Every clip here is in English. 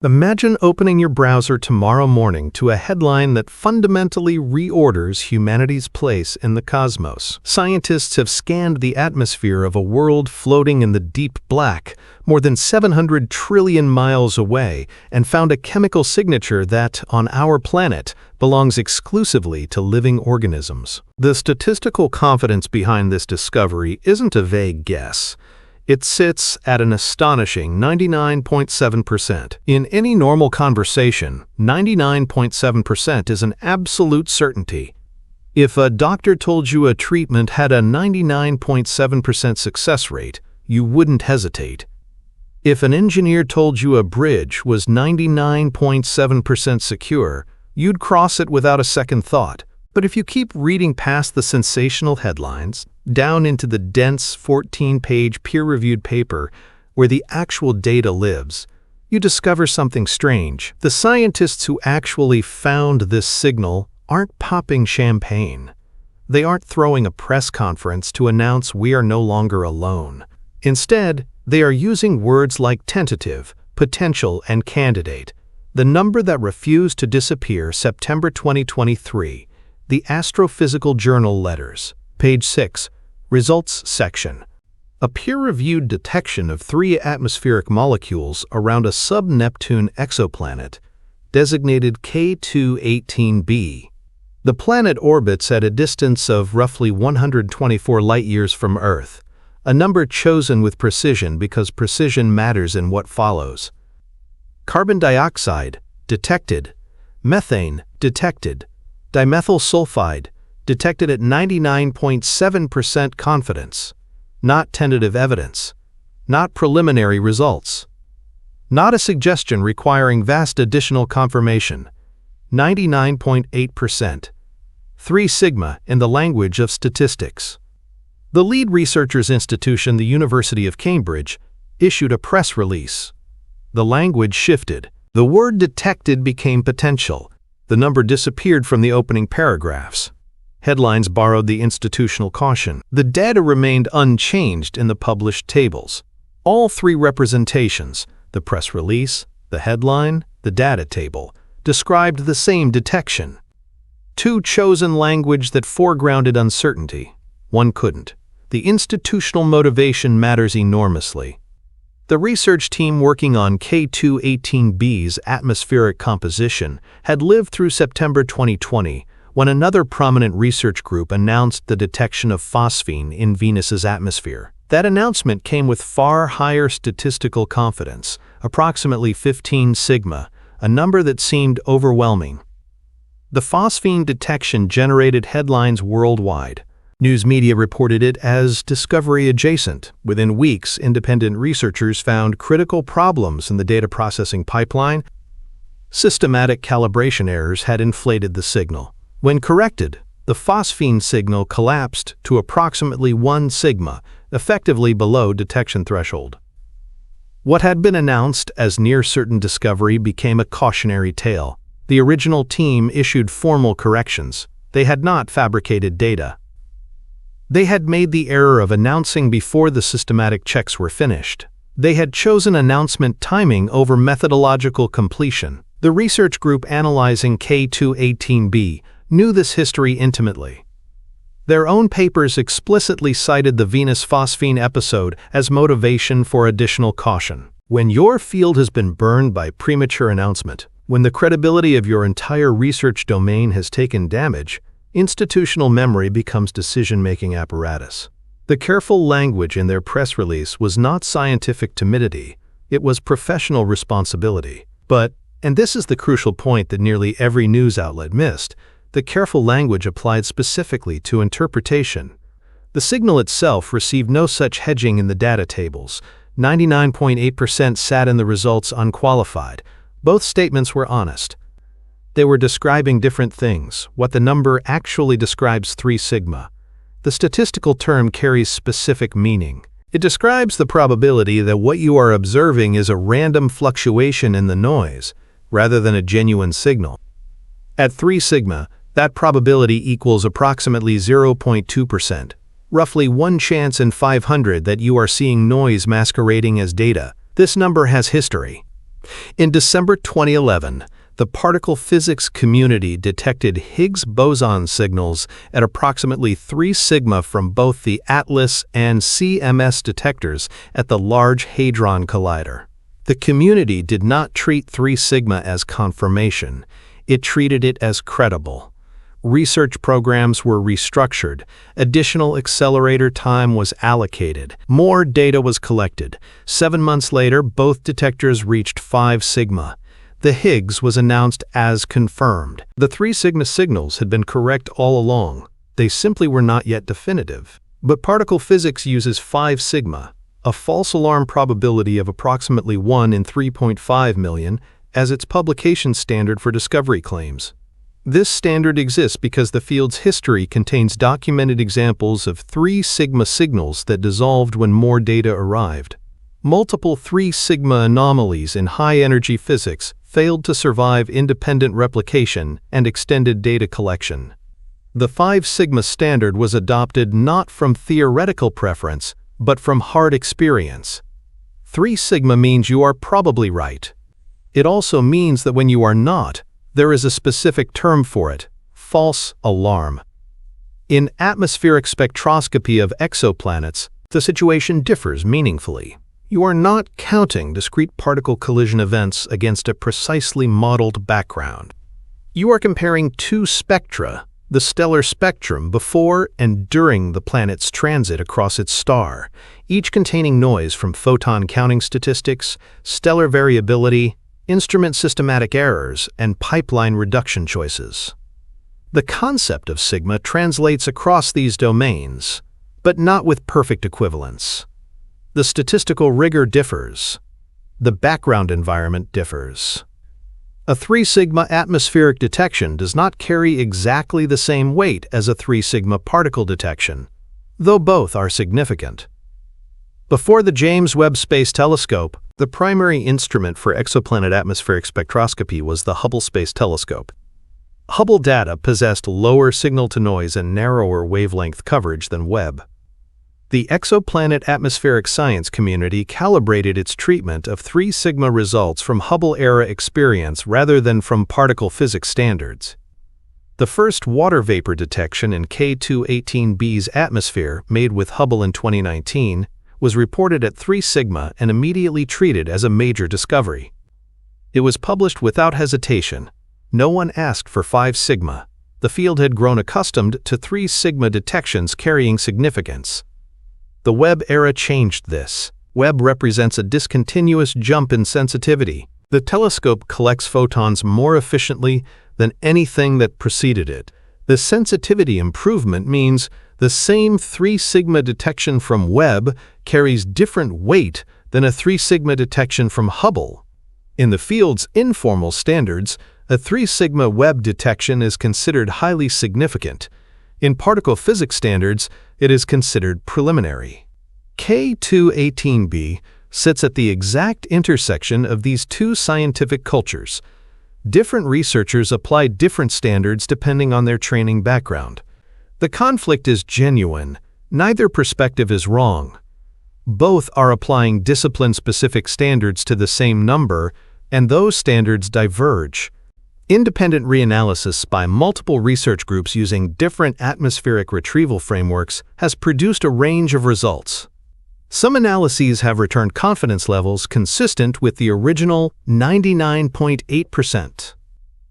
Imagine opening your browser tomorrow morning to a headline that fundamentally reorders humanity's place in the cosmos. Scientists have scanned the atmosphere of a world floating in the deep black, more than 700 trillion miles away, and found a chemical signature that, on our planet, belongs exclusively to living organisms. The statistical confidence behind this discovery isn't a vague guess. It sits at an astonishing 99.7%. In any normal conversation, 99.7% is an absolute certainty. If a doctor told you a treatment had a 99.7% success rate, you wouldn't hesitate. If an engineer told you a bridge was 99.7% secure, you'd cross it without a second thought. But if you keep reading past the sensational headlines, down into the dense 14-page peer-reviewed paper where the actual data lives, you discover something strange. The scientists who actually found this signal aren't popping champagne. They aren't throwing a press conference to announce we are no longer alone. Instead, they are using words like tentative, potential, and candidate. The number that refused to disappear, September 2023. The Astrophysical Journal Letters. Page 6. Results section. A peer-reviewed detection of 3 atmospheric molecules around a sub-Neptune exoplanet, designated K2-18b. The planet orbits at a distance of roughly 124 light-years from Earth, a number chosen with precision because precision matters in what follows. Carbon dioxide, detected. Methane, detected. Dimethyl sulfide, detected at 99.7% confidence. Not tentative evidence. Not preliminary results. Not a suggestion requiring vast additional confirmation. 99.8%. 3 sigma in the language of statistics. The lead researchers' institution, the University of Cambridge, issued a press release. The language shifted. The word detected became potential. The number disappeared from the opening paragraphs. Headlines borrowed the institutional caution. The data remained unchanged in the published tables. All 3 representations, the press release, the headline, the data table, described the same detection. 2 chosen language that foregrounded uncertainty. 1 couldn't. The institutional motivation matters enormously. The research team working on K2-18b's atmospheric composition had lived through September 2020, when another prominent research group announced the detection of phosphine in Venus's atmosphere. That announcement came with far higher statistical confidence, approximately 15 sigma, a number that seemed overwhelming. The phosphine detection generated headlines worldwide. News media reported it as discovery adjacent. Within weeks, independent researchers found critical problems in the data processing pipeline. Systematic calibration errors had inflated the signal. When corrected, the phosphine signal collapsed to approximately 1 sigma, effectively below detection threshold. What had been announced as near-certain discovery became a cautionary tale. The original team issued formal corrections. They had not fabricated data. They had made the error of announcing before the systematic checks were finished. They had chosen announcement timing over methodological completion. The research group analyzing K2-18b knew this history intimately. Their own papers explicitly cited the Venus phosphine episode as motivation for additional caution. When your field has been burned by premature announcement, when the credibility of your entire research domain has taken damage, institutional memory becomes decision-making apparatus. The careful language in their press release was not scientific timidity, it was professional responsibility. But, and this is the crucial point that nearly every news outlet missed, the careful language applied specifically to interpretation. The signal itself received no such hedging in the data tables. 99.8% sat in the results unqualified. Both statements were honest. They were describing different things. What the number actually describes 3 sigma. The statistical term carries specific meaning. It describes the probability that what you are observing is a random fluctuation in the noise, rather than a genuine signal. At 3 sigma, that probability equals approximately 0.2%, roughly 1 chance in 500 that you are seeing noise masquerading as data. This number has history. In December 2011, the particle physics community detected Higgs boson signals at approximately 3 sigma from both the ATLAS and CMS detectors at the Large Hadron Collider. The community did not treat 3 sigma as confirmation. It treated it as credible. Research programs were restructured, additional accelerator time was allocated, more data was collected. 7 months later, both detectors reached 5 sigma. The Higgs was announced as confirmed. The 3 sigma signals had been correct all along. They simply were not yet definitive. But particle physics uses 5 sigma, a false alarm probability of approximately 1 in 3.5 million, as its publication standard for discovery claims. This standard exists because the field's history contains documented examples of 3 sigma signals that dissolved when more data arrived. Multiple 3 sigma anomalies in high-energy physics failed to survive independent replication and extended data collection. The 5 sigma standard was adopted not from theoretical preference, but from hard experience. 3 sigma means you are probably right. It also means that when you are not, there is a specific term for it: false alarm. In atmospheric spectroscopy of exoplanets, the situation differs meaningfully. You are not counting discrete particle collision events against a precisely modeled background. You are comparing 2 spectra, the stellar spectrum before and during the planet's transit across its star, each containing noise from photon counting statistics, stellar variability, instrument systematic errors, and pipeline reduction choices. The concept of sigma translates across these domains, but not with perfect equivalence. The statistical rigor differs. The background environment differs. A 3 sigma atmospheric detection does not carry exactly the same weight as a 3 sigma particle detection, though both are significant. Before the James Webb Space Telescope, the primary instrument for exoplanet atmospheric spectroscopy was the Hubble Space Telescope. Hubble data possessed lower signal-to-noise and narrower wavelength coverage than Webb. The exoplanet atmospheric science community calibrated its treatment of 3 sigma results from Hubble-era experience rather than from particle physics standards. The first water vapor detection in K2-18b's atmosphere, made with Hubble in 2019, was reported at 3 sigma and immediately treated as a major discovery. It was published without hesitation. No one asked for 5 sigma. The field had grown accustomed to 3 sigma detections carrying significance. The Webb era changed this. Webb represents a discontinuous jump in sensitivity. The telescope collects photons more efficiently than anything that preceded it. The sensitivity improvement means the same 3 sigma detection from Webb carries different weight than a 3 sigma detection from Hubble. In the field's informal standards, a 3 sigma Webb detection is considered highly significant. In particle physics standards, it is considered preliminary. K2-18b sits at the exact intersection of these 2 scientific cultures. Different researchers apply different standards depending on their training background. The conflict is genuine. Neither perspective is wrong. Both are applying discipline-specific standards to the same number, and those standards diverge. Independent reanalysis by multiple research groups using different atmospheric retrieval frameworks has produced a range of results. Some analyses have returned confidence levels consistent with the original 99.8%.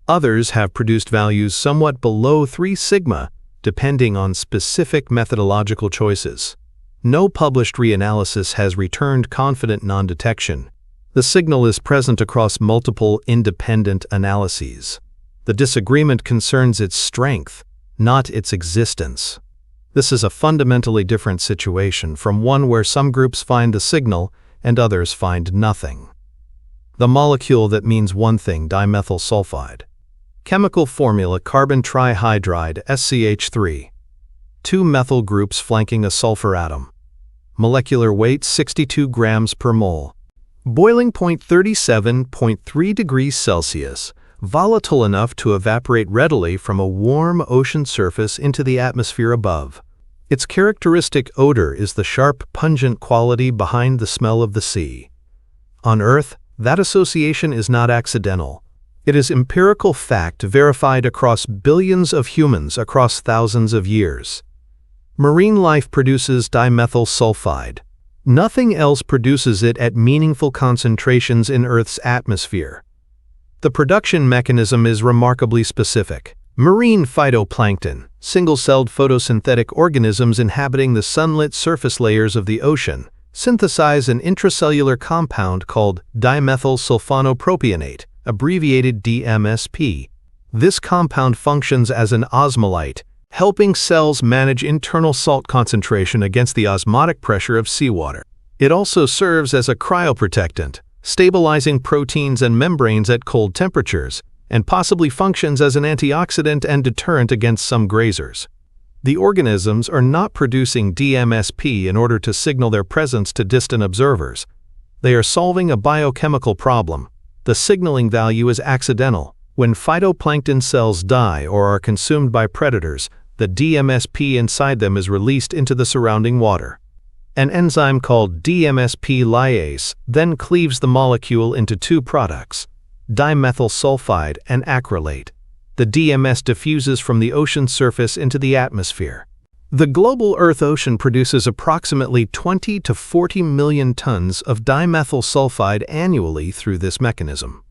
Others have produced values somewhat below 3 sigma, depending on specific methodological choices. No published reanalysis has returned confident non-detection. The signal is present across multiple independent analyses. The disagreement concerns its strength, not its existence. This is a fundamentally different situation from one where some groups find the signal and others find nothing. The molecule that means one thing, dimethyl sulfide. Chemical formula: carbon trihydride SCH3. 2 methyl groups flanking a sulfur atom. Molecular weight 62 grams per mole. Boiling point 37.3 degrees Celsius, volatile enough to evaporate readily from a warm ocean surface into the atmosphere above. Its characteristic odor is the sharp, pungent quality behind the smell of the sea. On Earth, That association is not accidental. It is empirical fact verified across billions of humans across thousands of years. Marine life produces dimethyl sulfide. Nothing else produces it at meaningful concentrations in Earth's atmosphere. The production mechanism is remarkably specific. Marine phytoplankton, single-celled photosynthetic organisms inhabiting the sunlit surface layers of the ocean, synthesize an intracellular compound called dimethyl sulfonopropionate, abbreviated DMSP. This compound functions as an osmolyte, helping cells manage internal salt concentration against the osmotic pressure of seawater. It also serves as a cryoprotectant, stabilizing proteins and membranes at cold temperatures, and possibly functions as an antioxidant and deterrent against some grazers. The organisms are not producing DMSP in order to signal their presence to distant observers. They are solving a biochemical problem. The signaling value is accidental. When phytoplankton cells die or are consumed by predators, the DMSP inside them is released into the surrounding water. An enzyme called DMSP lyase then cleaves the molecule into two products, dimethyl sulfide and acrylate. The DMS diffuses from the ocean surface into the atmosphere. The global Earth ocean produces approximately 20 to 40 million tons of dimethyl sulfide annually through this mechanism.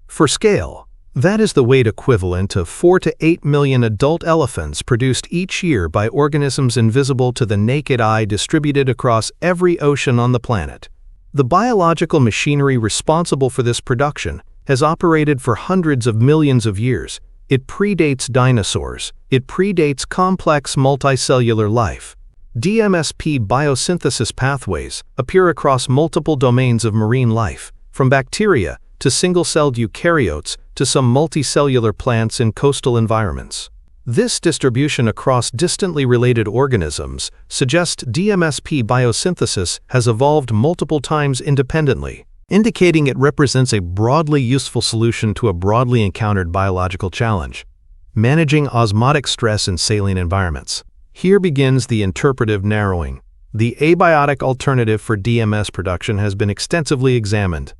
For scale, that is the weight equivalent to 4 to 8 million adult elephants produced each year by organisms invisible to the naked eye distributed across every ocean on the planet. The biological machinery responsible for this production has operated for hundreds of millions of years. It predates dinosaurs. It predates complex multicellular life. DMSP biosynthesis pathways appear across multiple domains of marine life, from bacteria to single-celled eukaryotes to some multicellular plants in coastal environments. This distribution across distantly related organisms suggests DMSP biosynthesis has evolved multiple times independently, indicating it represents a broadly useful solution to a broadly encountered biological challenge: managing osmotic stress in saline environments. Here begins the interpretive narrowing. The abiotic alternative for DMS production has been extensively examined.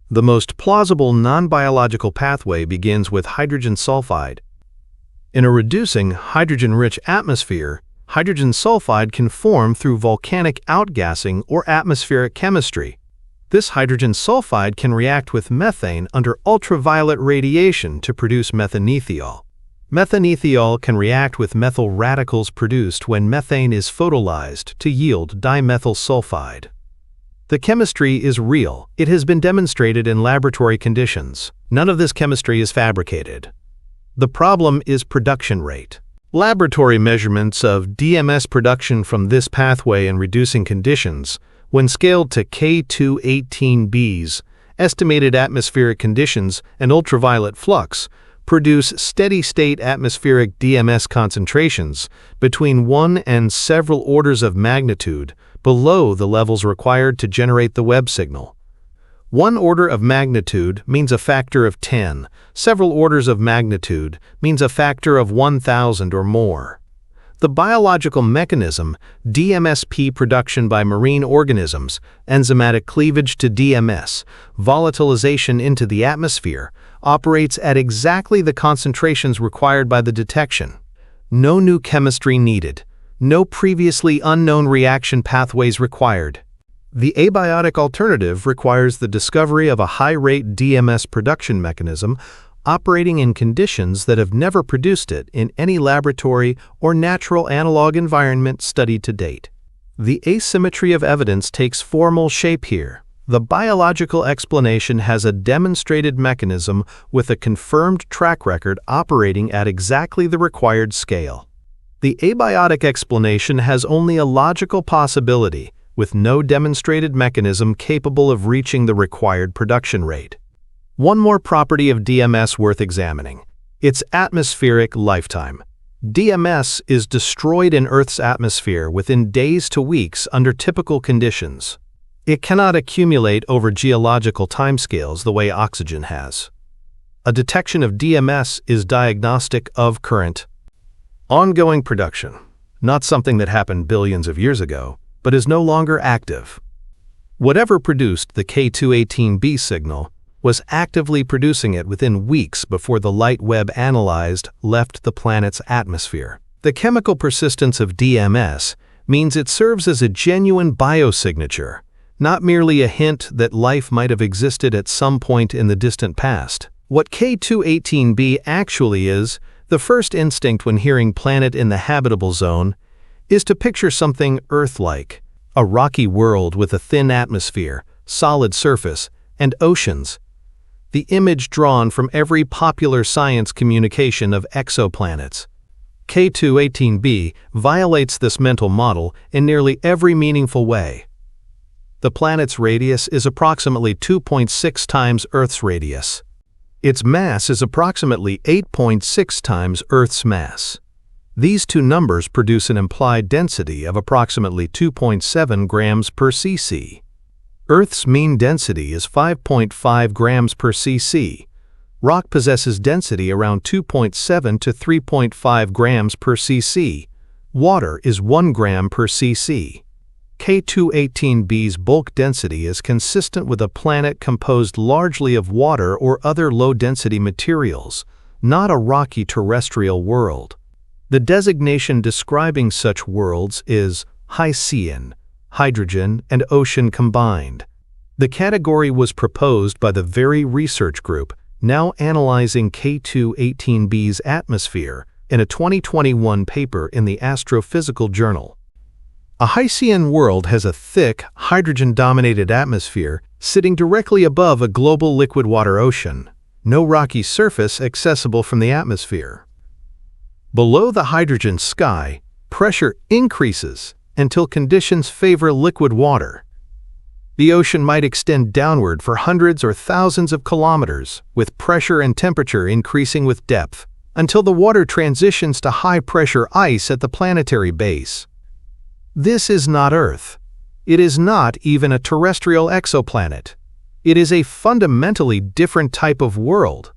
The most plausible non-biological pathway begins with hydrogen sulfide. In a reducing, hydrogen-rich atmosphere, hydrogen sulfide can form through volcanic outgassing or atmospheric chemistry. This hydrogen sulfide can react with methane under ultraviolet radiation to produce methanethiol. Methanethiol can react with methyl radicals produced when methane is photolyzed to yield dimethyl sulfide. The chemistry is real. It has been demonstrated in laboratory conditions. None of this chemistry is fabricated. The problem is production rate. Laboratory measurements of DMS production from this pathway in reducing conditions, when scaled to K218Bs, estimated atmospheric conditions, and ultraviolet flux, produce steady-state atmospheric DMS concentrations between 1 and several orders of magnitude below the levels required to generate the Webb signal. 1 order of magnitude means a factor of 10. Several orders of magnitude means a factor of 1,000 or more. The biological mechanism, DMSP production by marine organisms, enzymatic cleavage to DMS, volatilization into the atmosphere, operates at exactly the concentrations required by the detection. No new chemistry needed. No previously unknown reaction pathways required. The abiotic alternative requires the discovery of a high-rate DMS production mechanism operating in conditions that have never produced it in any laboratory or natural analog environment studied to date. The asymmetry of evidence takes formal shape here. The biological explanation has a demonstrated mechanism with a confirmed track record operating at exactly the required scale. The abiotic explanation has only a logical possibility, with no demonstrated mechanism capable of reaching the required production rate. One more property of DMS worth examining: its atmospheric lifetime. DMS is destroyed in Earth's atmosphere within days to weeks under typical conditions. It cannot accumulate over geological timescales the way oxygen has. A detection of DMS is diagnostic of current, ongoing production, not something that happened billions of years ago, but is no longer active. Whatever produced the K218b signal was actively producing it within weeks before the light Webb analyzed left the planet's atmosphere. The chemical persistence of DMS means it serves as a genuine biosignature, not merely a hint that life might have existed at some point in the distant past. What K218b actually is, the first instinct when hearing planet in the habitable zone, is to picture something Earth-like, a rocky world with a thin atmosphere, solid surface, and oceans. The image drawn from every popular science communication of exoplanets. K218b violates this mental model in nearly every meaningful way. The planet's radius is approximately 2.6 times Earth's radius. Its mass is approximately 8.6 times Earth's mass. These two numbers produce an implied density of approximately 2.7 grams per cc. Earth's mean density is 5.5 grams per cc. Rock possesses density around 2.7 to 3.5 grams per cc. Water is 1 gram per cc. K218b's bulk density is consistent with a planet composed largely of water or other low-density materials, not a rocky terrestrial world. The designation describing such worlds is Hycean, hydrogen and ocean combined. The category was proposed by the very research group now analyzing K218b's atmosphere in a 2021 paper in the Astrophysical Journal. A Hycean world has a thick, hydrogen-dominated atmosphere sitting directly above a global liquid water ocean. No rocky surface accessible from the atmosphere. Below the hydrogen sky, pressure increases until conditions favor liquid water. The ocean might extend downward for hundreds or thousands of kilometers, with pressure and temperature increasing with depth, until the water transitions to high-pressure ice at the planetary base. This is not Earth. It is not even a terrestrial exoplanet. It is a fundamentally different type of world.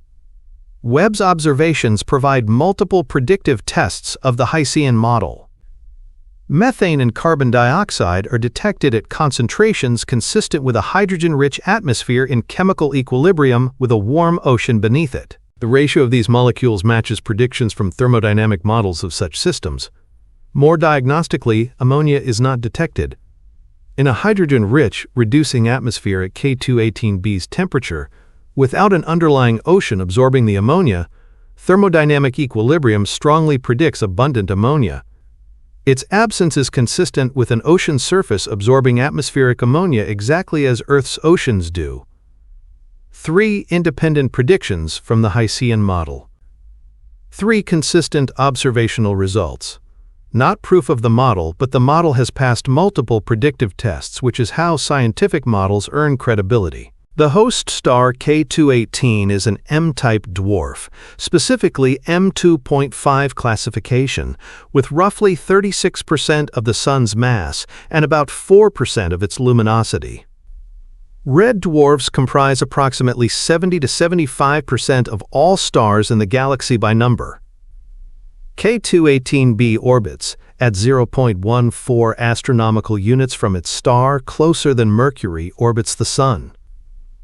Webb's observations provide multiple predictive tests of the Hycean model. Methane and carbon dioxide are detected at concentrations consistent with a hydrogen-rich atmosphere in chemical equilibrium with a warm ocean beneath it. The ratio of these molecules matches predictions from thermodynamic models of such systems. More diagnostically, ammonia is not detected. In a hydrogen-rich, reducing atmosphere at K218b's temperature, without an underlying ocean absorbing the ammonia, thermodynamic equilibrium strongly predicts abundant ammonia. Its absence is consistent with an ocean surface absorbing atmospheric ammonia exactly as Earth's oceans do. 3 independent predictions from the Hycean model. 3 consistent observational results. Not proof of the model, but the model has passed multiple predictive tests, which is how scientific models earn credibility. The host star K218 is an M-type dwarf, specifically M2.5 classification, with roughly 36% of the Sun's mass and about 4% of its luminosity. Red dwarfs comprise approximately 70 to 75% of all stars in the galaxy by number. K218b orbits at 0.14 astronomical units from its star closer than Mercury orbits the Sun.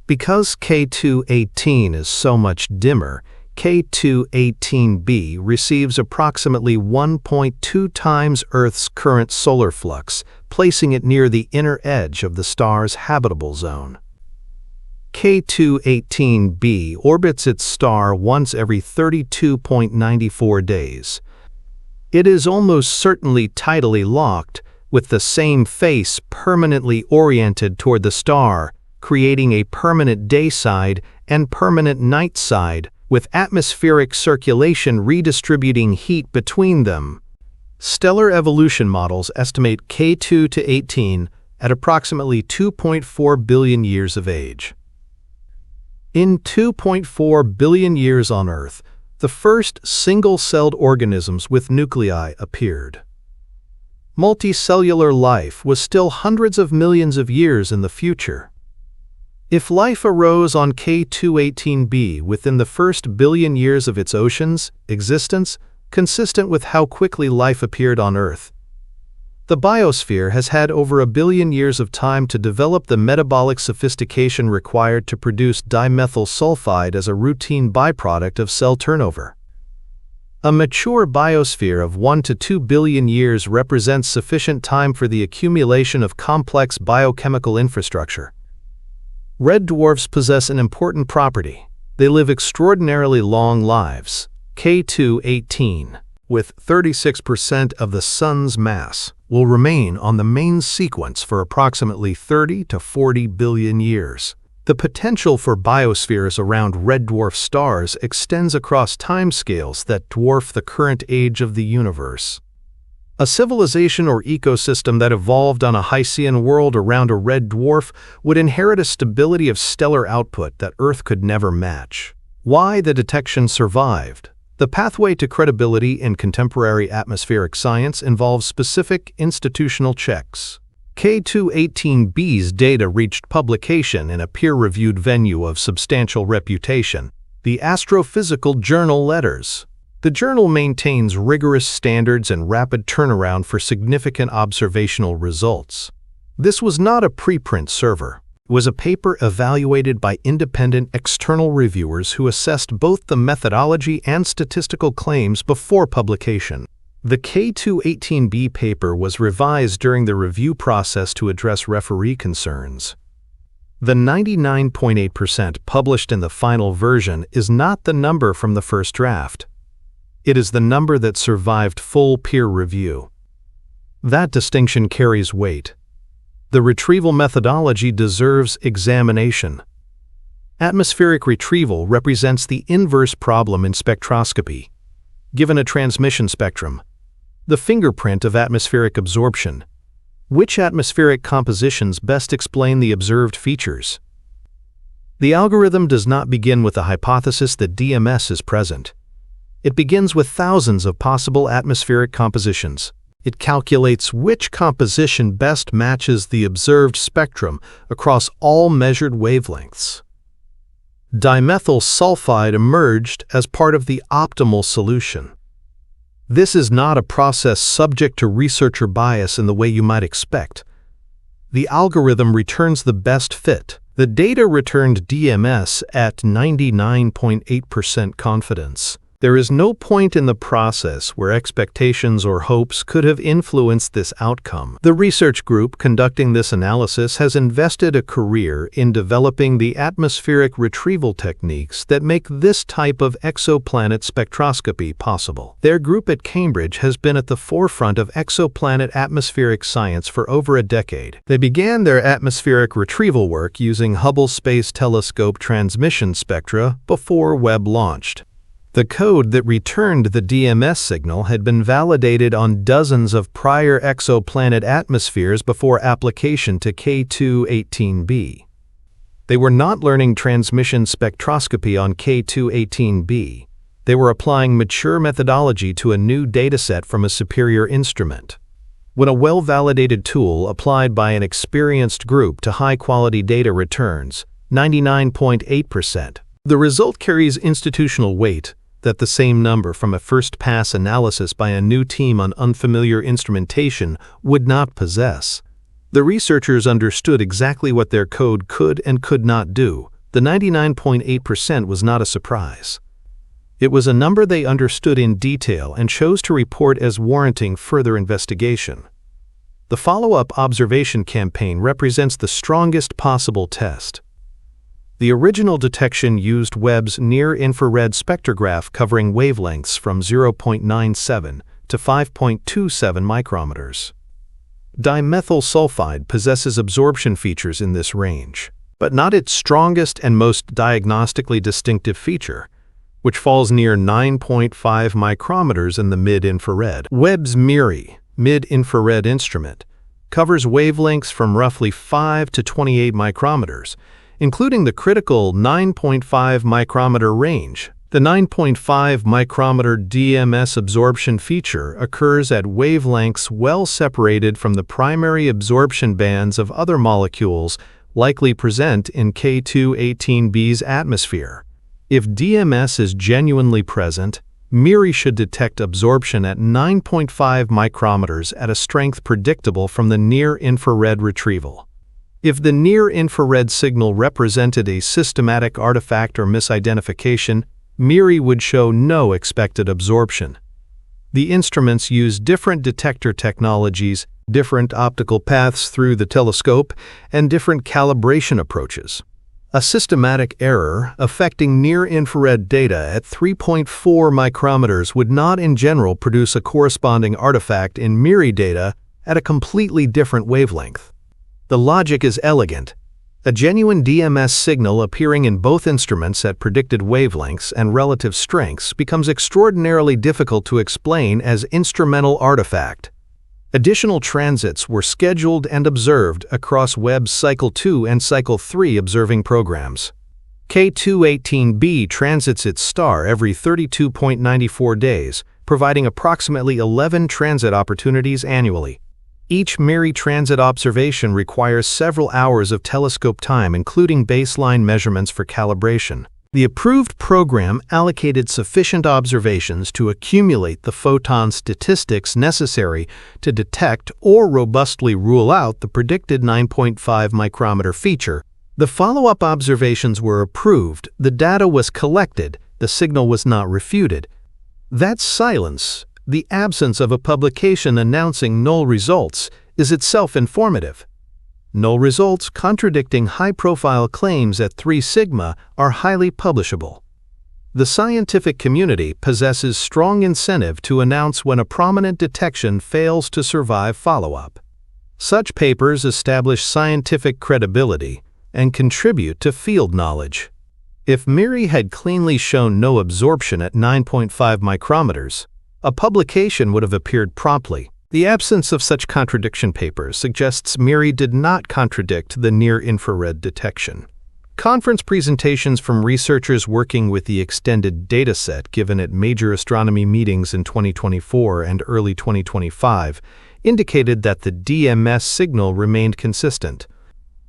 Because K218 is so much dimmer, K218b receives approximately 1.2 times Earth's current solar flux, placing it near the inner edge of the star's habitable zone. K218b orbits its star once every 32.94 days. It is almost certainly tidally locked, with the same face permanently oriented toward the star, creating a permanent day side and permanent night side, with atmospheric circulation redistributing heat between them. Stellar evolution models estimate K2 to 18 at approximately 2.4 billion years of age. In 2.4 billion years on Earth, the first single-celled organisms with nuclei appeared. Multicellular life was still hundreds of millions of years in the future. If life arose on K218b within the first billion years of its ocean's existence, consistent with how quickly life appeared on Earth, The biosphere has had over 1 billion years of time to develop the metabolic sophistication required to produce dimethyl sulfide as a routine byproduct of cell turnover. A mature biosphere of 1 to 2 billion years represents sufficient time for the accumulation of complex biochemical infrastructure. Red dwarfs possess an important property. They live extraordinarily long lives. K2-18, with 36% of the Sun's mass, will remain on the main sequence for approximately 30 to 40 billion years. The potential for biospheres around red dwarf stars extends across timescales that dwarf the current age of the universe. A civilization or ecosystem that evolved on a Hycean world around a red dwarf would inherit a stability of stellar output that Earth could never match. Why the detection survived? The pathway to credibility in contemporary atmospheric science involves specific institutional checks. K2-18b's data reached publication in a peer-reviewed venue of substantial reputation, the Astrophysical Journal Letters. The journal maintains rigorous standards and rapid turnaround for significant observational results. This was not a preprint server. It was a paper evaluated by independent external reviewers who assessed both the methodology and statistical claims before publication. The K2-18b paper was revised during the review process to address referee concerns. The 99.8% published in the final version is not the number from the first draft. It is the number that survived full peer review. That distinction carries weight. The retrieval methodology deserves examination. Atmospheric retrieval represents the inverse problem in spectroscopy. Given a transmission spectrum, the fingerprint of atmospheric absorption, which atmospheric compositions best explain the observed features? The algorithm does not begin with the hypothesis that DMS is present. It begins with thousands of possible atmospheric compositions. It calculates which composition best matches the observed spectrum across all measured wavelengths. Dimethyl sulfide emerged as part of the optimal solution. This is not a process subject to researcher bias in the way you might expect. The algorithm returns the best fit. The data returned DMS at 99.8% confidence. There is no point in the process where expectations or hopes could have influenced this outcome. The research group conducting this analysis has invested a career in developing the atmospheric retrieval techniques that make this type of exoplanet spectroscopy possible. Their group at Cambridge has been at the forefront of exoplanet atmospheric science for over a decade. They began their atmospheric retrieval work using Hubble Space Telescope transmission spectra before Webb launched. The code that returned the DMS signal had been validated on dozens of prior exoplanet atmospheres before application to K2-18b. They were not learning transmission spectroscopy on K2-18b. They were applying mature methodology to a new dataset from a superior instrument. When a well-validated tool applied by an experienced group to high-quality data returns 99.8%, the result carries institutional weight that the same number from a first-pass analysis by a new team on unfamiliar instrumentation would not possess. The researchers understood exactly what their code could and could not do. The 99.8% was not a surprise. It was a number they understood in detail and chose to report as warranting further investigation. The follow-up observation campaign represents the strongest possible test. The original detection used Webb's near-infrared spectrograph covering wavelengths from 0.97 to 5.27 micrometers. Dimethyl sulfide possesses absorption features in this range, but not its strongest and most diagnostically distinctive feature, which falls near 9.5 micrometers in the mid-infrared. Webb's MIRI, mid-infrared instrument, covers wavelengths from roughly 5 to 28 micrometers, including the critical 9.5 micrometer range. The 9.5 micrometer DMS absorption feature occurs at wavelengths well separated from the primary absorption bands of other molecules likely present in K2-18b's atmosphere. If DMS is genuinely present, MIRI should detect absorption at 9.5 micrometers at a strength predictable from the near-infrared retrieval. If the near-infrared signal represented a systematic artifact or misidentification, MIRI would show no expected absorption. The instruments use different detector technologies, different optical paths through the telescope, and different calibration approaches. A systematic error affecting near-infrared data at 3.4 micrometers would not in general produce a corresponding artifact in MIRI data at a completely different wavelength. The logic is elegant. A genuine DMS signal appearing in both instruments at predicted wavelengths and relative strengths becomes extraordinarily difficult to explain as instrumental artifact. Additional transits were scheduled and observed across Webb's Cycle 2 and Cycle 3 observing programs. K218b transits its star every 32.94 days, providing approximately 11 transit opportunities annually. Each MIRI transit observation requires several hours of telescope time, including baseline measurements for calibration. The approved program allocated sufficient observations to accumulate the photon statistics necessary to detect or robustly rule out the predicted 9.5 micrometer feature. The follow-up observations were approved, the data was collected, the signal was not refuted. That silence, the absence of a publication announcing null results, is itself informative. Null results contradicting high-profile claims at 3 sigma are highly publishable. The scientific community possesses strong incentive to announce when a prominent detection fails to survive follow-up. Such papers establish scientific credibility and contribute to field knowledge. If MIRI had cleanly shown no absorption at 9.5 micrometers, a publication would have appeared promptly. The absence of such contradiction papers suggests MIRI did not contradict the near-infrared detection. Conference presentations from researchers working with the extended dataset given at major astronomy meetings in 2024 and early 2025 indicated that the DMS signal remained consistent.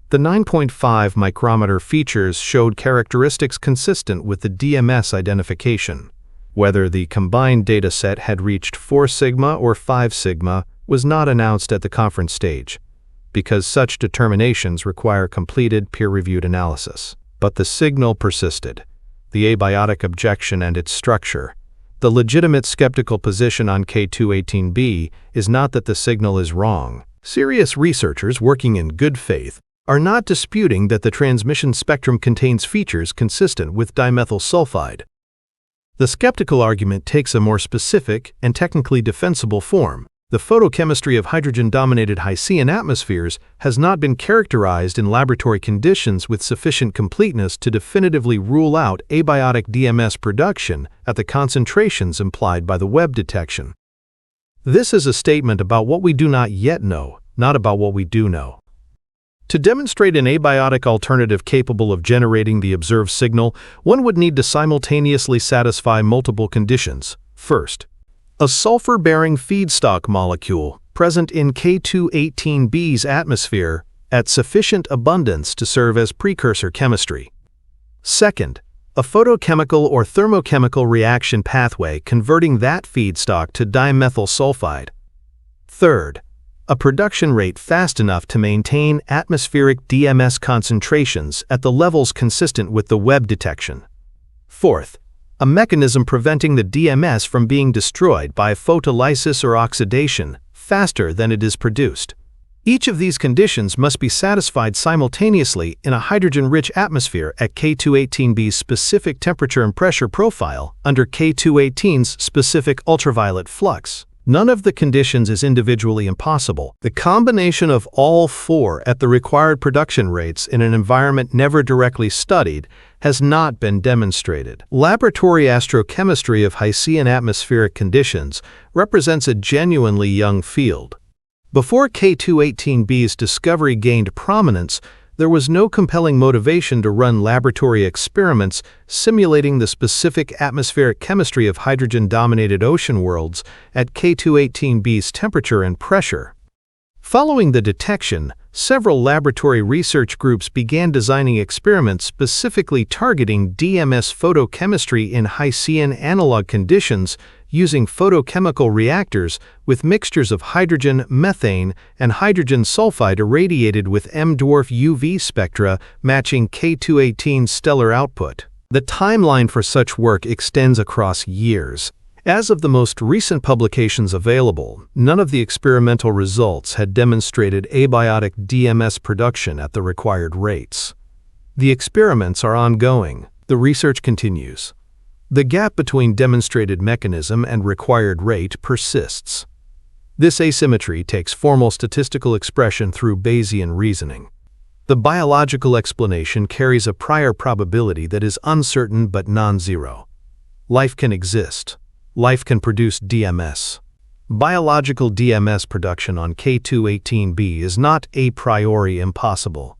The 9.5 micrometer features showed characteristics consistent with the DMS identification. Whether the combined dataset had reached 4 sigma or 5 sigma was not announced at the conference stage, because such determinations require completed peer-reviewed analysis. But the signal persisted. The abiotic objection and its structure. The legitimate skeptical position on K218b is not that the signal is wrong. Serious researchers working in good faith are not disputing that the transmission spectrum contains features consistent with dimethyl sulfide. The skeptical argument takes a more specific and technically defensible form. The photochemistry of hydrogen-dominated Hycean atmospheres has not been characterized in laboratory conditions with sufficient completeness to definitively rule out abiotic DMS production at the concentrations implied by the Webb detection. This is a statement about what we do not yet know, not about what we do know. To demonstrate an abiotic alternative capable of generating the observed signal, one would need to simultaneously satisfy multiple conditions. First, a sulfur-bearing feedstock molecule present in K218b's atmosphere at sufficient abundance to serve as precursor chemistry. Second, a photochemical or thermochemical reaction pathway converting that feedstock to dimethyl sulfide. Third, a production rate fast enough to maintain atmospheric DMS concentrations at the levels consistent with the Webb detection. Fourth, a mechanism preventing the DMS from being destroyed by photolysis or oxidation faster than it is produced. Each of these conditions must be satisfied simultaneously in a hydrogen-rich atmosphere at K218b's specific temperature and pressure profile under K218's specific ultraviolet flux. None of the conditions is individually impossible. The combination of all 4 at the required production rates in an environment never directly studied has not been demonstrated. Laboratory astrochemistry of Hycean atmospheric conditions represents a genuinely young field. Before K218b's discovery gained prominence, there was no compelling motivation to run laboratory experiments simulating the specific atmospheric chemistry of hydrogen-dominated ocean worlds at K218b's temperature and pressure. Following the detection, several laboratory research groups began designing experiments specifically targeting DMS photochemistry in Hisian analog conditions using photochemical reactors with mixtures of hydrogen, methane, and hydrogen sulfide irradiated with M-dwarf UV spectra matching K218 stellar output. The timeline for such work extends across years. As of the most recent publications available, none of the experimental results had demonstrated abiotic DMS production at the required rates. The experiments are ongoing. The research continues. The gap between demonstrated mechanism and required rate persists. This asymmetry takes formal statistical expression through Bayesian reasoning. The biological explanation carries a prior probability that is uncertain but non-zero. Life can exist. Life can produce DMS. Biological DMS production on K218b is not a priori impossible.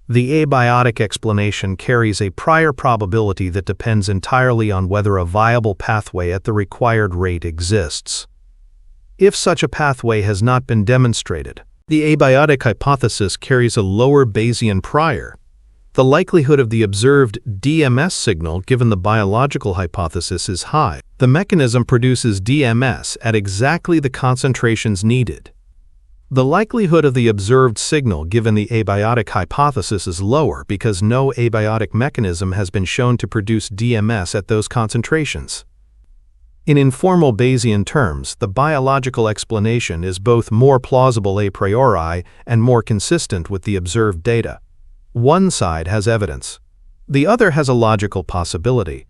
The abiotic explanation carries a prior probability that depends entirely on whether a viable pathway at the required rate exists. If such a pathway has not been demonstrated, the abiotic hypothesis carries a lower Bayesian prior. The likelihood of the observed DMS signal given the biological hypothesis is high. The mechanism produces DMS at exactly the concentrations needed. The likelihood of the observed signal given the abiotic hypothesis is lower because no abiotic mechanism has been shown to produce DMS at those concentrations. In informal Bayesian terms, the biological explanation is both more plausible a priori and more consistent with the observed data. One side has evidence. The other has a logical possibility.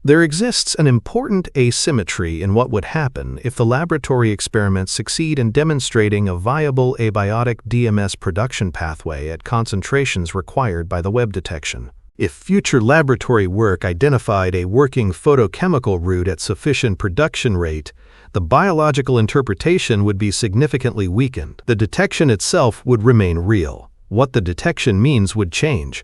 There exists an important asymmetry in what would happen if the laboratory experiments succeed in demonstrating a viable abiotic DMS production pathway at concentrations required by the Webb detection. If future laboratory work identified a working photochemical route at sufficient production rate, the biological interpretation would be significantly weakened. The detection itself would remain real. What the detection means would change.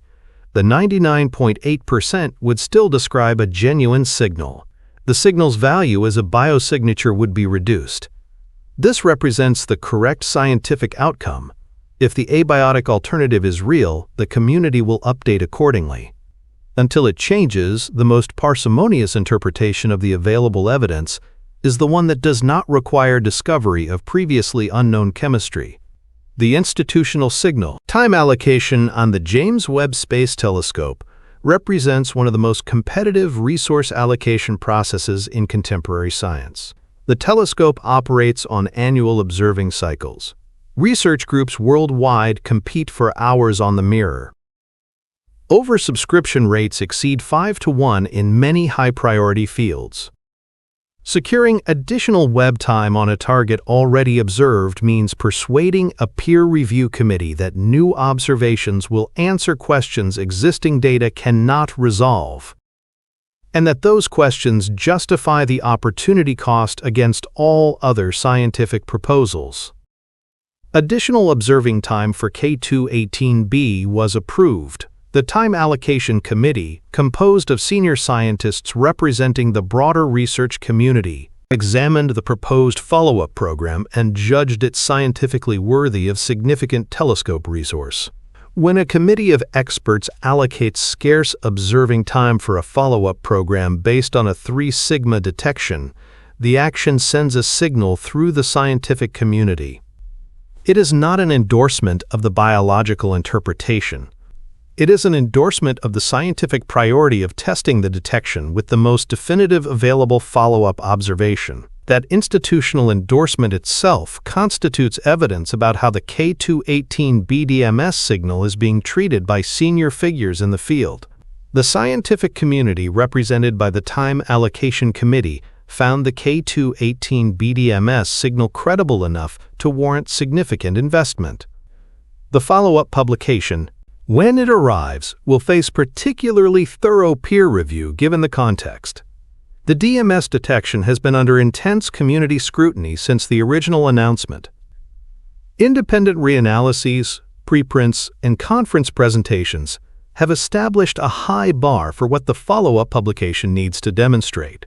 The 99.8% would still describe a genuine signal. The signal's value as a biosignature would be reduced. This represents the correct scientific outcome. If the abiotic alternative is real, the community will update accordingly. Until it changes, the most parsimonious interpretation of the available evidence is the one that does not require discovery of previously unknown chemistry. The institutional signal time allocation on the James Webb Space Telescope represents one of the most competitive resource allocation processes in contemporary science. The telescope operates on annual observing cycles. Research groups worldwide compete for hours on the mirror. Oversubscription rates exceed 5-to-1 in many high-priority fields. Securing additional Webb time on a target already observed means persuading a peer review committee that new observations will answer questions existing data cannot resolve, and that those questions justify the opportunity cost against all other scientific proposals. Additional observing time for K218b was approved. The Time Allocation Committee, composed of senior scientists representing the broader research community, examined the proposed follow-up program and judged it scientifically worthy of significant telescope resource. When a committee of experts allocates scarce observing time for a follow-up program based on a 3 sigma detection, the action sends a signal through the scientific community. It is not an endorsement of the biological interpretation. It is an endorsement of the scientific priority of testing the detection with the most definitive available follow-up observation. That institutional endorsement itself constitutes evidence about how the K218 BDMS signal is being treated by senior figures in the field. The scientific community represented by the Time Allocation Committee found the K218 BDMS signal credible enough to warrant significant investment. The follow-up publication, when it arrives, will face particularly thorough peer review given the context. The DMS detection has been under intense community scrutiny since the original announcement. Independent reanalyses, preprints, and conference presentations have established a high bar for what the follow-up publication needs to demonstrate.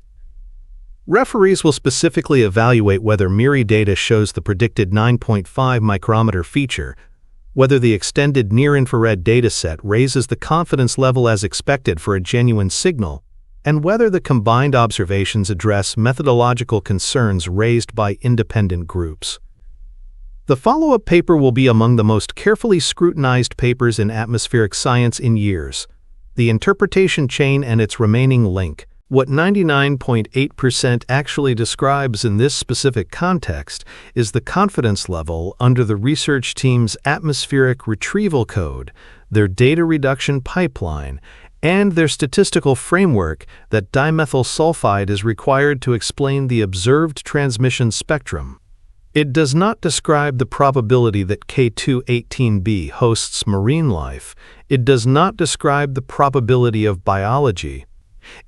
Referees will specifically evaluate whether MIRI data shows the predicted 9.5 micrometer feature, whether the extended near-infrared dataset raises the confidence level as expected for a genuine signal, and whether the combined observations address methodological concerns raised by independent groups. The follow-up paper will be among the most carefully scrutinized papers in atmospheric science in years. The interpretation chain and its remaining link. What 99.8% actually describes in this specific context is the confidence level under the research team's atmospheric retrieval code, their data reduction pipeline, and their statistical framework that dimethyl sulfide is required to explain the observed transmission spectrum. It does not describe the probability that K2-18b hosts marine life. It does not describe the probability of biology.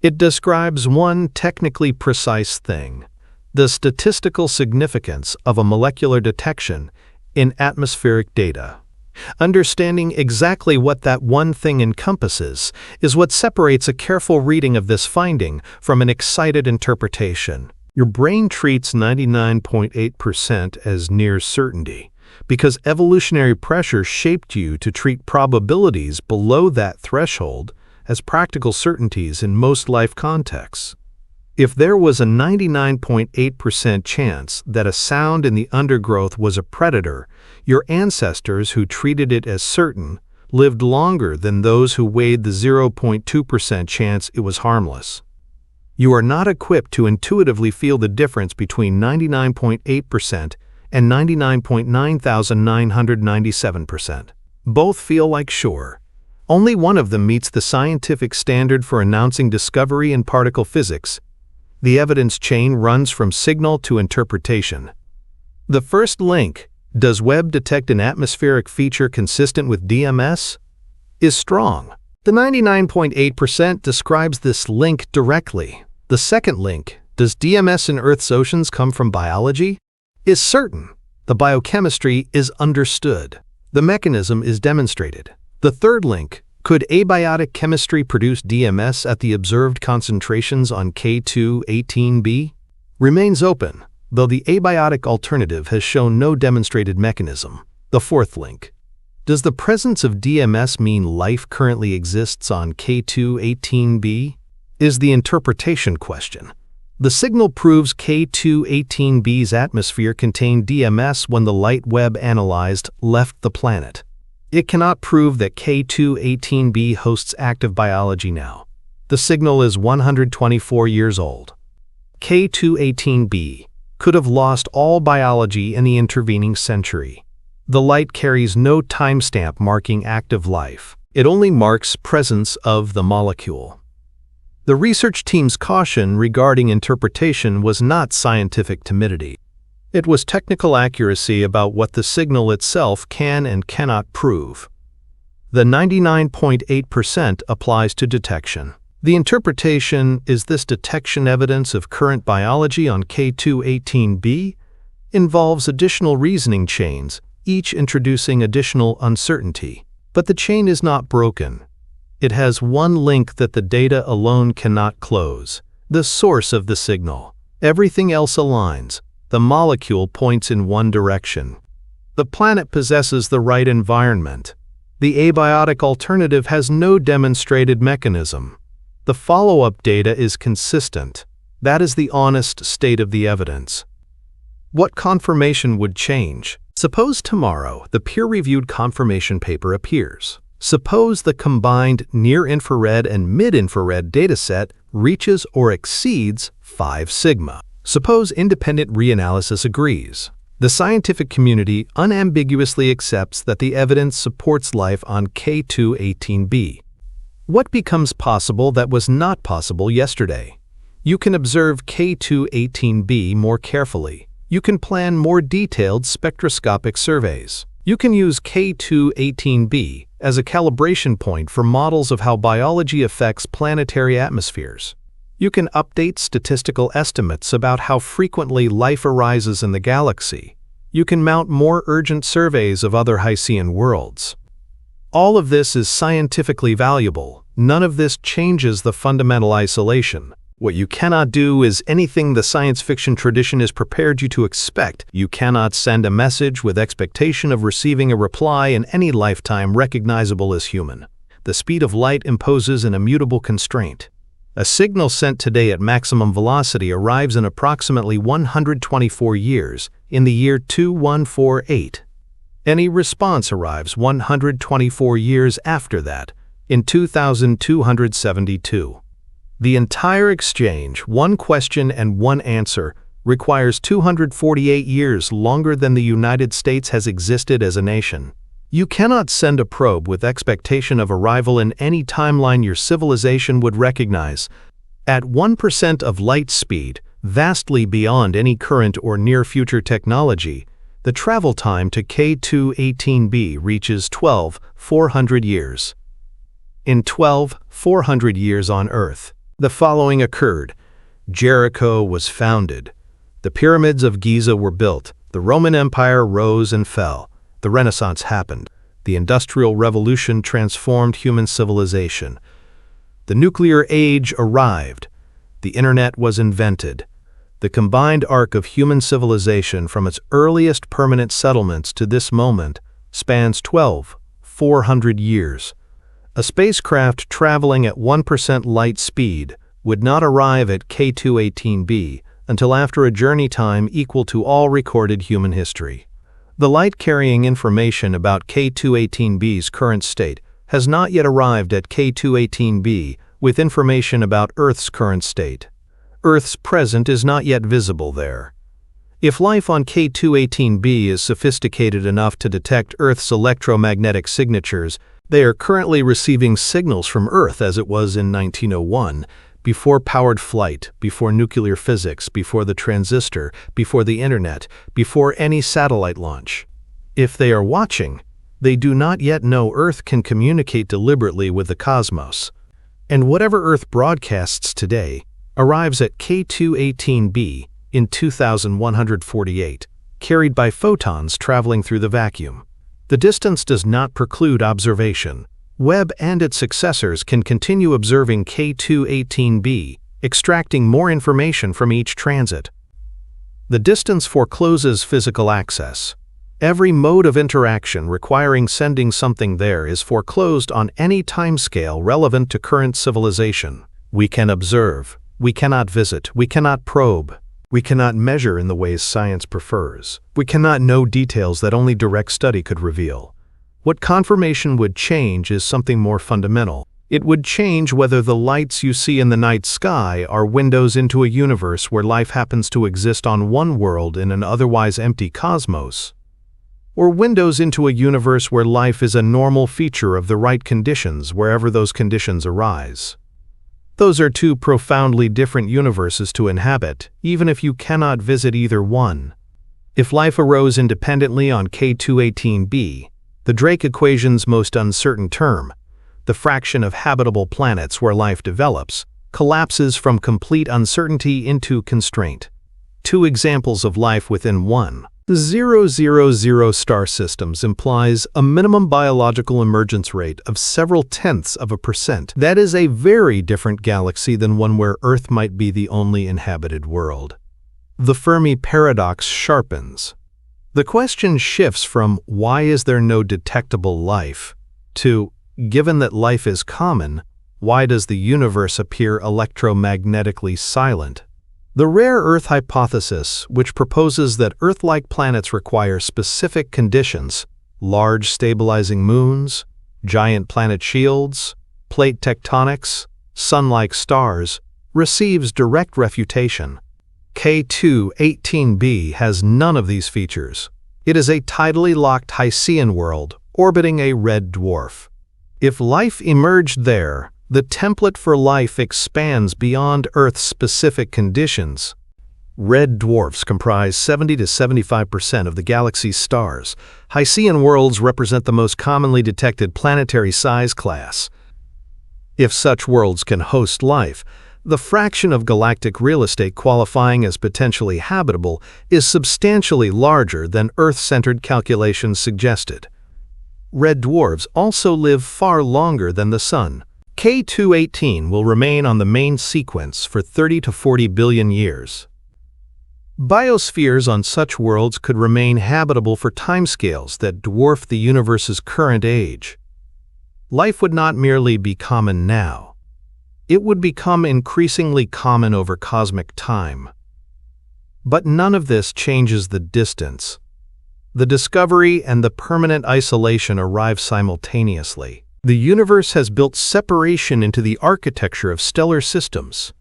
It describes one technically precise thing: the statistical significance of a molecular detection in atmospheric data. Understanding exactly what that one thing encompasses is what separates a careful reading of this finding from an excited interpretation. Your brain treats 99.8% as near certainty because evolutionary pressure shaped you to treat probabilities below that threshold as practical certainties in most life contexts. If there was a 99.8% chance that a sound in the undergrowth was a predator, your ancestors who treated it as certain lived longer than those who weighed the 0.2% chance it was harmless. You are not equipped to intuitively feel the difference between 99.8% and 99.9997%. Both feel like sure. Only one of them meets the scientific standard for announcing discovery in particle physics. The evidence chain runs from signal to interpretation. The first link, does Webb detect an atmospheric feature consistent with DMS, is strong. The 99.8% describes this link directly. The second link, does DMS in Earth's oceans come from biology, is certain. The biochemistry is understood. The mechanism is demonstrated. The third link, could abiotic chemistry produce DMS at the observed concentrations on K2-18b, remains open, though the abiotic alternative has shown no demonstrated mechanism. The fourth link, does the presence of DMS mean life currently exists on K2-18b, is the interpretation question. The signal proves K2-18b's atmosphere contained DMS when the light Webb analyzed left the planet. It cannot prove that K2-18b hosts active biology now. The signal is 124 years old. K2-18b could have lost all biology in the intervening century. The light carries no timestamp marking active life. It only marks presence of the molecule. The research team's caution regarding interpretation was not scientific timidity. It was technical accuracy about what the signal itself can and cannot prove. The 99.8% applies to detection. The interpretation, is this detection evidence of current biology on K2-18b, involves additional reasoning chains, each introducing additional uncertainty. But the chain is not broken. It has one link that the data alone cannot close: the source of the signal. Everything else aligns. The molecule points in one direction. The planet possesses the right environment. The abiotic alternative has no demonstrated mechanism. The follow-up data is consistent. That is the honest state of the evidence. What confirmation would change? Suppose tomorrow the peer-reviewed confirmation paper appears. Suppose the combined near-infrared and mid-infrared dataset reaches or exceeds 5 sigma. Suppose independent reanalysis agrees. The scientific community unambiguously accepts that the evidence supports life on K2-18b. What becomes possible that was not possible yesterday? You can observe K2-18b more carefully. You can plan more detailed spectroscopic surveys. You can use K2-18b as a calibration point for models of how biology affects planetary atmospheres. You can update statistical estimates about how frequently life arises in the galaxy. You can mount more urgent surveys of other Hycean worlds. All of this is scientifically valuable. None of this changes the fundamental isolation. What you cannot do is anything the science fiction tradition has prepared you to expect. You cannot send a message with expectation of receiving a reply in any lifetime recognizable as human. The speed of light imposes an immutable constraint. A signal sent today at maximum velocity arrives in approximately 124 years, in the year 2148. Any response arrives 124 years after that, in 2272. The entire exchange, one question and one answer, requires 248 years longer than the United States has existed as a nation. You cannot send a probe with expectation of arrival in any timeline your civilization would recognize. At 1% of light speed, vastly beyond any current or near-future technology, the travel time to K2-18b reaches 12,400 years. In 12,400 years on Earth, the following occurred. Jericho was founded. The pyramids of Giza were built. The Roman Empire rose and fell. The Renaissance happened. The Industrial Revolution transformed human civilization. The nuclear age arrived. The Internet was invented. The combined arc of human civilization from its earliest permanent settlements to this moment spans 12,400 years. A spacecraft traveling at 1% light speed would not arrive at K2-18b until after a journey time equal to all recorded human history. The light carrying information about K2-18b's current state has not yet arrived at K2-18b with information about Earth's current state. Earth's present is not yet visible there. If life on K2-18b is sophisticated enough to detect Earth's electromagnetic signatures, they are currently receiving signals from Earth as it was in 1901, before powered flight, before nuclear physics, before the transistor, before the Internet, before any satellite launch. If they are watching, they do not yet know Earth can communicate deliberately with the cosmos. And whatever Earth broadcasts today arrives at K2-18b in 2148, carried by photons traveling through the vacuum. The distance does not preclude observation. Webb and its successors can continue observing K2-18b, extracting more information from each transit. The distance forecloses physical access. Every mode of interaction requiring sending something there is foreclosed on any timescale relevant to current civilization. We can observe. We cannot visit. We cannot probe. We cannot measure in the ways science prefers. We cannot know details that only direct study could reveal. What confirmation would change is something more fundamental. It would change whether the lights you see in the night sky are windows into a universe where life happens to exist on one world in an otherwise empty cosmos, or windows into a universe where life is a normal feature of the right conditions wherever those conditions arise. Those are two profoundly different universes to inhabit, even if you cannot visit either one. If life arose independently on K2-18b, the Drake equation's most uncertain term, the fraction of habitable planets where life develops, collapses from complete uncertainty into constraint. Two examples of life within one. 000 star systems implies a minimum biological emergence rate of several tenths of a percent. That is a very different galaxy than one where Earth might be the only inhabited world. The Fermi paradox sharpens. The question shifts from why is there no detectable life to, given that life is common, why does the universe appear electromagnetically silent? The rare Earth hypothesis, which proposes that Earth-like planets require specific conditions, large stabilizing moons, giant planet shields, plate tectonics, sun-like stars, receives direct refutation. K2-18b has none of these features. It is a tidally locked Hycean world orbiting a red dwarf. If life emerged there, the template for life expands beyond Earth's specific conditions. Red dwarfs comprise 70 to 75% of the galaxy's stars. Hycean worlds represent the most commonly detected planetary size class. If such worlds can host life, the fraction of galactic real estate qualifying as potentially habitable is substantially larger than Earth-centered calculations suggested. Red dwarfs also live far longer than the Sun. K218 will remain on the main sequence for 30 to 40 billion years. Biospheres on such worlds could remain habitable for timescales that dwarf the universe's current age. Life would not merely be common now. It would become increasingly common over cosmic time. But none of this changes the distance. The discovery and the permanent isolation arrive simultaneously. The universe has built separation into the architecture of stellar systems.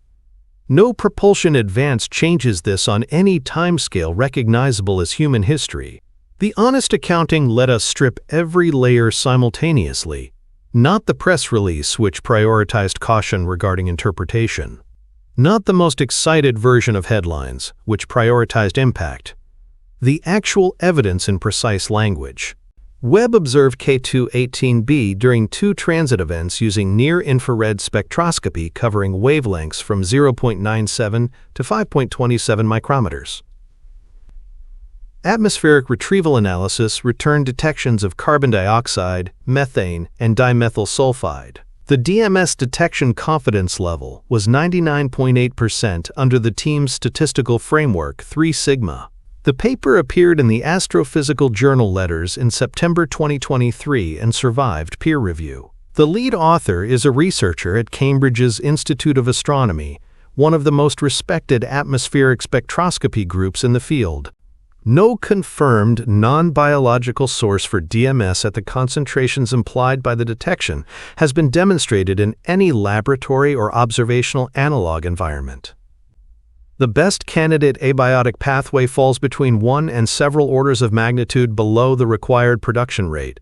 No propulsion advance changes this on any timescale recognizable as human history. The honest accounting let us strip every layer simultaneously, not the press release which prioritized caution regarding interpretation, not the most excited version of headlines which prioritized impact, the actual evidence in precise language. Webb observed K218b during 2 transit events using near-infrared spectroscopy covering wavelengths from 0.97 to 5.27 micrometers. Atmospheric retrieval analysis returned detections of carbon dioxide, methane, and dimethyl sulfide. The DMS detection confidence level was 99.8% under the team's statistical framework 3 sigma. The paper appeared in the Astrophysical Journal Letters in September 2023 and survived peer review. The lead author is a researcher at Cambridge's Institute of Astronomy, one of the most respected atmospheric spectroscopy groups in the field. No confirmed non-biological source for DMS at the concentrations implied by the detection has been demonstrated in any laboratory or observational analog environment. The best candidate abiotic pathway falls between 1 and several orders of magnitude below the required production rate.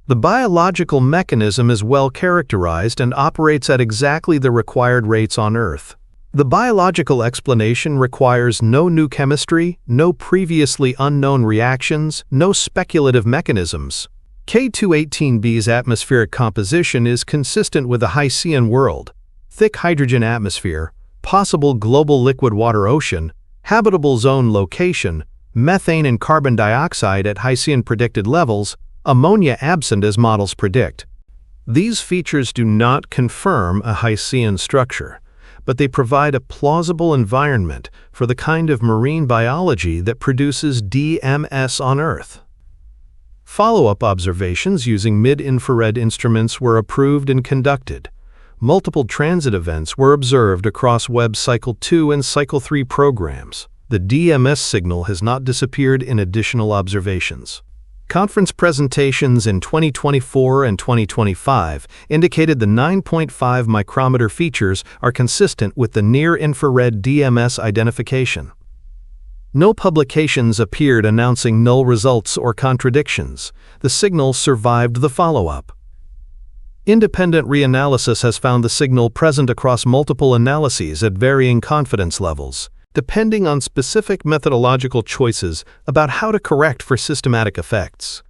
The biological mechanism is well characterized and operates at exactly the required rates on Earth. The biological explanation requires no new chemistry, no previously unknown reactions, no speculative mechanisms. K218b's atmospheric composition is consistent with the Hycean world: thick hydrogen atmosphere, possible global liquid water ocean, habitable zone location, methane and carbon dioxide at Hycean predicted levels, ammonia absent as models predict. These features do not confirm a Hycean structure, but they provide a plausible environment for the kind of marine biology that produces DMS on Earth. Follow-up observations using mid-infrared instruments were approved and conducted. Multiple transit events were observed across Webb's Cycle 2 and Cycle 3 programs. The DMS signal has not disappeared in additional observations. Conference presentations in 2024 and 2025 indicated the 9.5 micrometer features are consistent with the near-infrared DMS identification. No publications appeared announcing null results or contradictions. The signal survived the follow-up. Independent reanalysis has found the signal present across multiple analyses at varying confidence levels, depending on specific methodological choices about how to correct for systematic effects.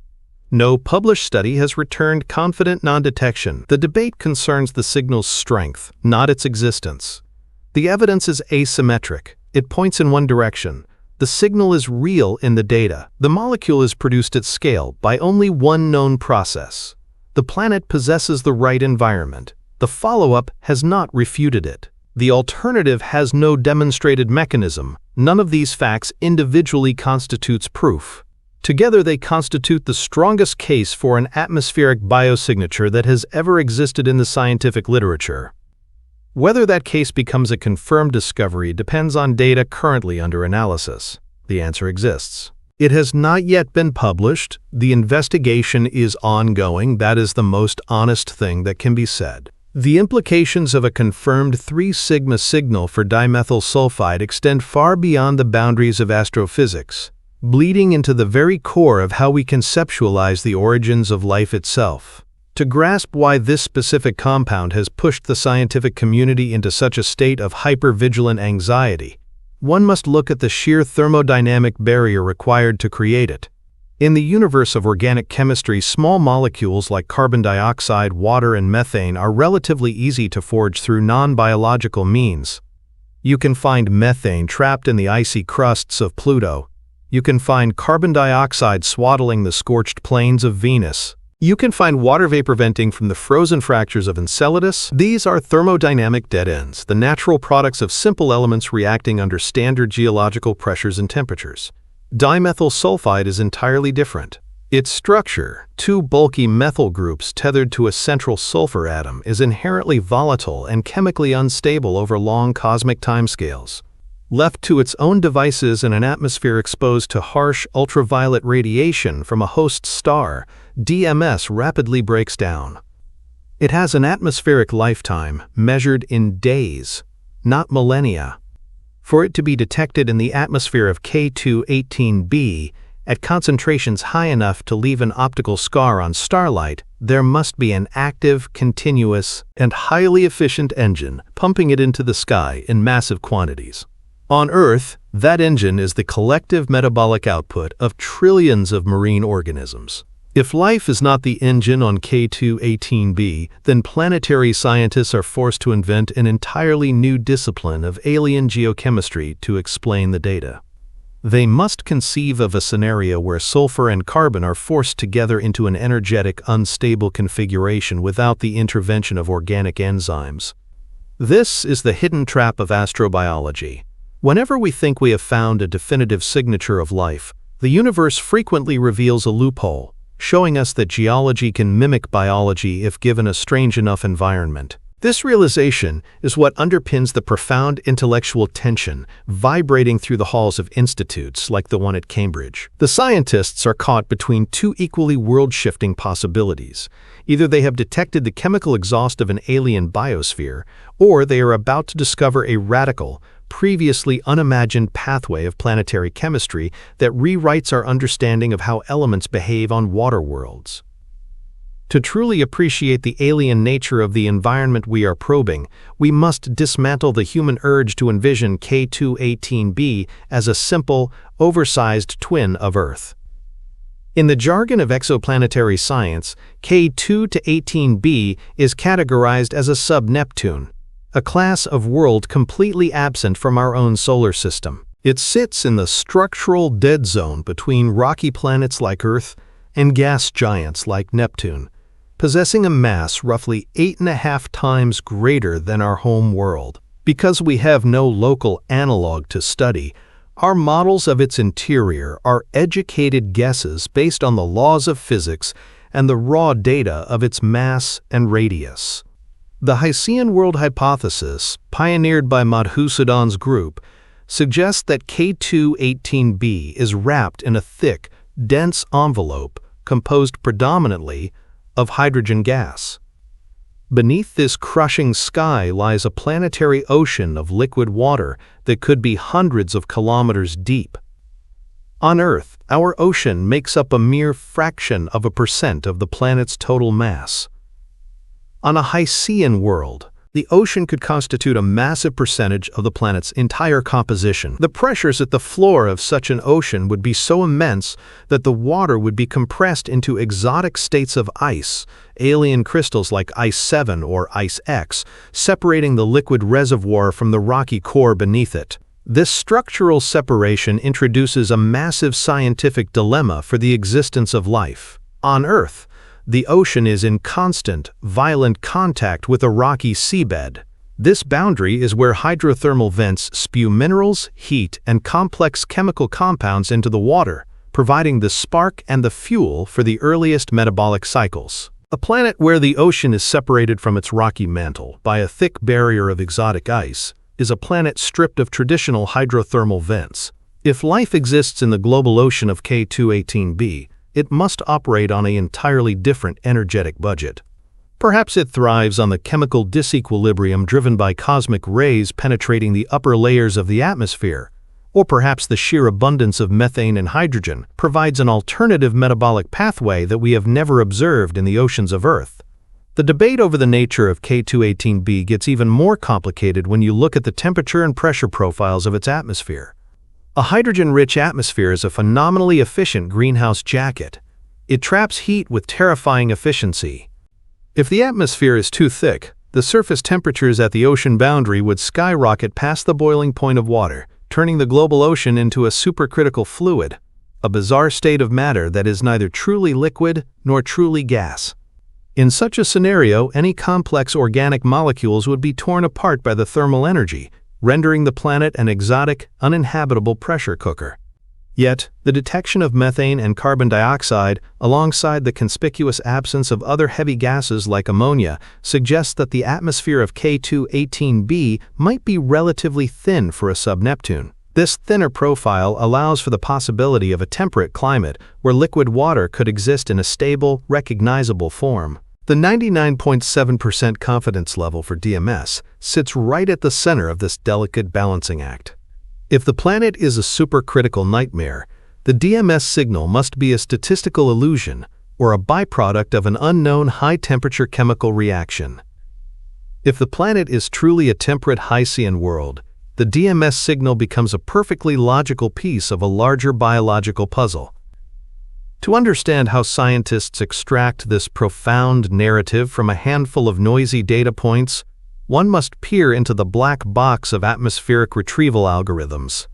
No published study has returned confident non-detection. The debate concerns the signal's strength, not its existence. The evidence is asymmetric. It points in one direction. The signal is real in the data. The molecule is produced at scale by only one known process. The planet possesses the right environment. The follow-up has not refuted it. The alternative has no demonstrated mechanism. None of these facts individually constitutes proof. Together they constitute the strongest case for an atmospheric biosignature that has ever existed in the scientific literature. Whether that case becomes a confirmed discovery depends on data currently under analysis. The answer exists. It has not yet been published. The investigation is ongoing. That is the most honest thing that can be said. The implications of a confirmed 3 sigma signal for dimethyl sulfide extend far beyond the boundaries of astrophysics, bleeding into the very core of how we conceptualize the origins of life itself. To grasp why this specific compound has pushed the scientific community into such a state of hypervigilant anxiety, one must look at the sheer thermodynamic barrier required to create it. In the universe of organic chemistry, small molecules like carbon dioxide, water, and methane are relatively easy to forge through non-biological means. You can find methane trapped in the icy crusts of Pluto. You can find carbon dioxide swaddling the scorched plains of Venus. You can find water vapor venting from the frozen fractures of Enceladus. These are thermodynamic dead ends, the natural products of simple elements reacting under standard geological pressures and temperatures. Dimethyl sulfide is entirely different. Its structure, two bulky methyl groups tethered to a central sulfur atom, is inherently volatile and chemically unstable over long cosmic timescales. Left to its own devices in an atmosphere exposed to harsh ultraviolet radiation from a host star, DMS rapidly breaks down. It has an atmospheric lifetime measured in days, not millennia. For it to be detected in the atmosphere of K2-18b at concentrations high enough to leave an optical scar on starlight, there must be an active, continuous, and highly efficient engine pumping it into the sky in massive quantities. On Earth, that engine is the collective metabolic output of trillions of marine organisms. If life is not the engine on K2-18b, then planetary scientists are forced to invent an entirely new discipline of alien geochemistry to explain the data. They must conceive of a scenario where sulfur and carbon are forced together into an energetic, unstable configuration without the intervention of organic enzymes. This is the hidden trap of astrobiology. Whenever we think we have found a definitive signature of life, the universe frequently reveals a loophole, showing us that geology can mimic biology if given a strange enough environment. This realization is what underpins the profound intellectual tension vibrating through the halls of institutes like the one at Cambridge. The scientists are caught between two equally world-shifting possibilities. Either they have detected the chemical exhaust of an alien biosphere, or they are about to discover a radical, previously unimagined pathway of planetary chemistry that rewrites our understanding of how elements behave on water worlds. To truly appreciate the alien nature of the environment we are probing, we must dismantle the human urge to envision K2-18b as a simple, oversized twin of Earth. In the jargon of exoplanetary science, K2-18b is categorized as a sub-Neptune, a class of world completely absent from our own solar system. It sits in the structural dead zone between rocky planets like Earth and gas giants like Neptune, possessing a mass roughly 8.5 times greater than our home world. Because we have no local analog to study, our models of its interior are educated guesses based on the laws of physics and the raw data of its mass and radius. The Hycean world hypothesis, pioneered by Madhusudan's group, suggests that K2-18b is wrapped in a thick, dense envelope composed predominantly of hydrogen gas. Beneath this crushing sky lies a planetary ocean of liquid water that could be hundreds of kilometers deep. On Earth, our ocean makes up a mere fraction of a percent of the planet's total mass. On a Hycean world, the ocean could constitute a massive percentage of the planet's entire composition. The pressures at the floor of such an ocean would be so immense that the water would be compressed into exotic states of ice, alien crystals like Ice 7 or Ice X, separating the liquid reservoir from the rocky core beneath it. This structural separation introduces a massive scientific dilemma for the existence of life. On Earth, the ocean is in constant, violent contact with a rocky seabed. This boundary is where hydrothermal vents spew minerals, heat, and complex chemical compounds into the water, providing the spark and the fuel for the earliest metabolic cycles. A planet where the ocean is separated from its rocky mantle by a thick barrier of exotic ice is a planet stripped of traditional hydrothermal vents. If life exists in the global ocean of K2-18b, it must operate on an entirely different energetic budget. Perhaps it thrives on the chemical disequilibrium driven by cosmic rays penetrating the upper layers of the atmosphere, or perhaps the sheer abundance of methane and hydrogen provides an alternative metabolic pathway that we have never observed in the oceans of Earth. The debate over the nature of K2-18b gets even more complicated when you look at the temperature and pressure profiles of its atmosphere. A hydrogen-rich atmosphere is a phenomenally efficient greenhouse jacket. It traps heat with terrifying efficiency. If the atmosphere is too thick, the surface temperatures at the ocean boundary would skyrocket past the boiling point of water, turning the global ocean into a supercritical fluid. a bizarre state of matter that is neither truly liquid nor truly gas. In such a scenario, any complex organic molecules would be torn apart by the thermal energy, rendering the planet an exotic, uninhabitable pressure cooker. Yet, the detection of methane and carbon dioxide, alongside the conspicuous absence of other heavy gases like ammonia, suggests that the atmosphere of K2-18b might be relatively thin for a sub-Neptune. This thinner profile allows for the possibility of a temperate climate where liquid water could exist in a stable, recognizable form. The 99.7% confidence level for DMS sits right at the center of this delicate balancing act. If the planet is a supercritical nightmare, the DMS signal must be a statistical illusion or a byproduct of an unknown high-temperature chemical reaction. If the planet is truly a temperate Hycean world, the DMS signal becomes a perfectly logical piece of a larger biological puzzle. To understand how scientists extract this profound narrative from a handful of noisy data points, one must peer into the black box of atmospheric retrieval algorithms.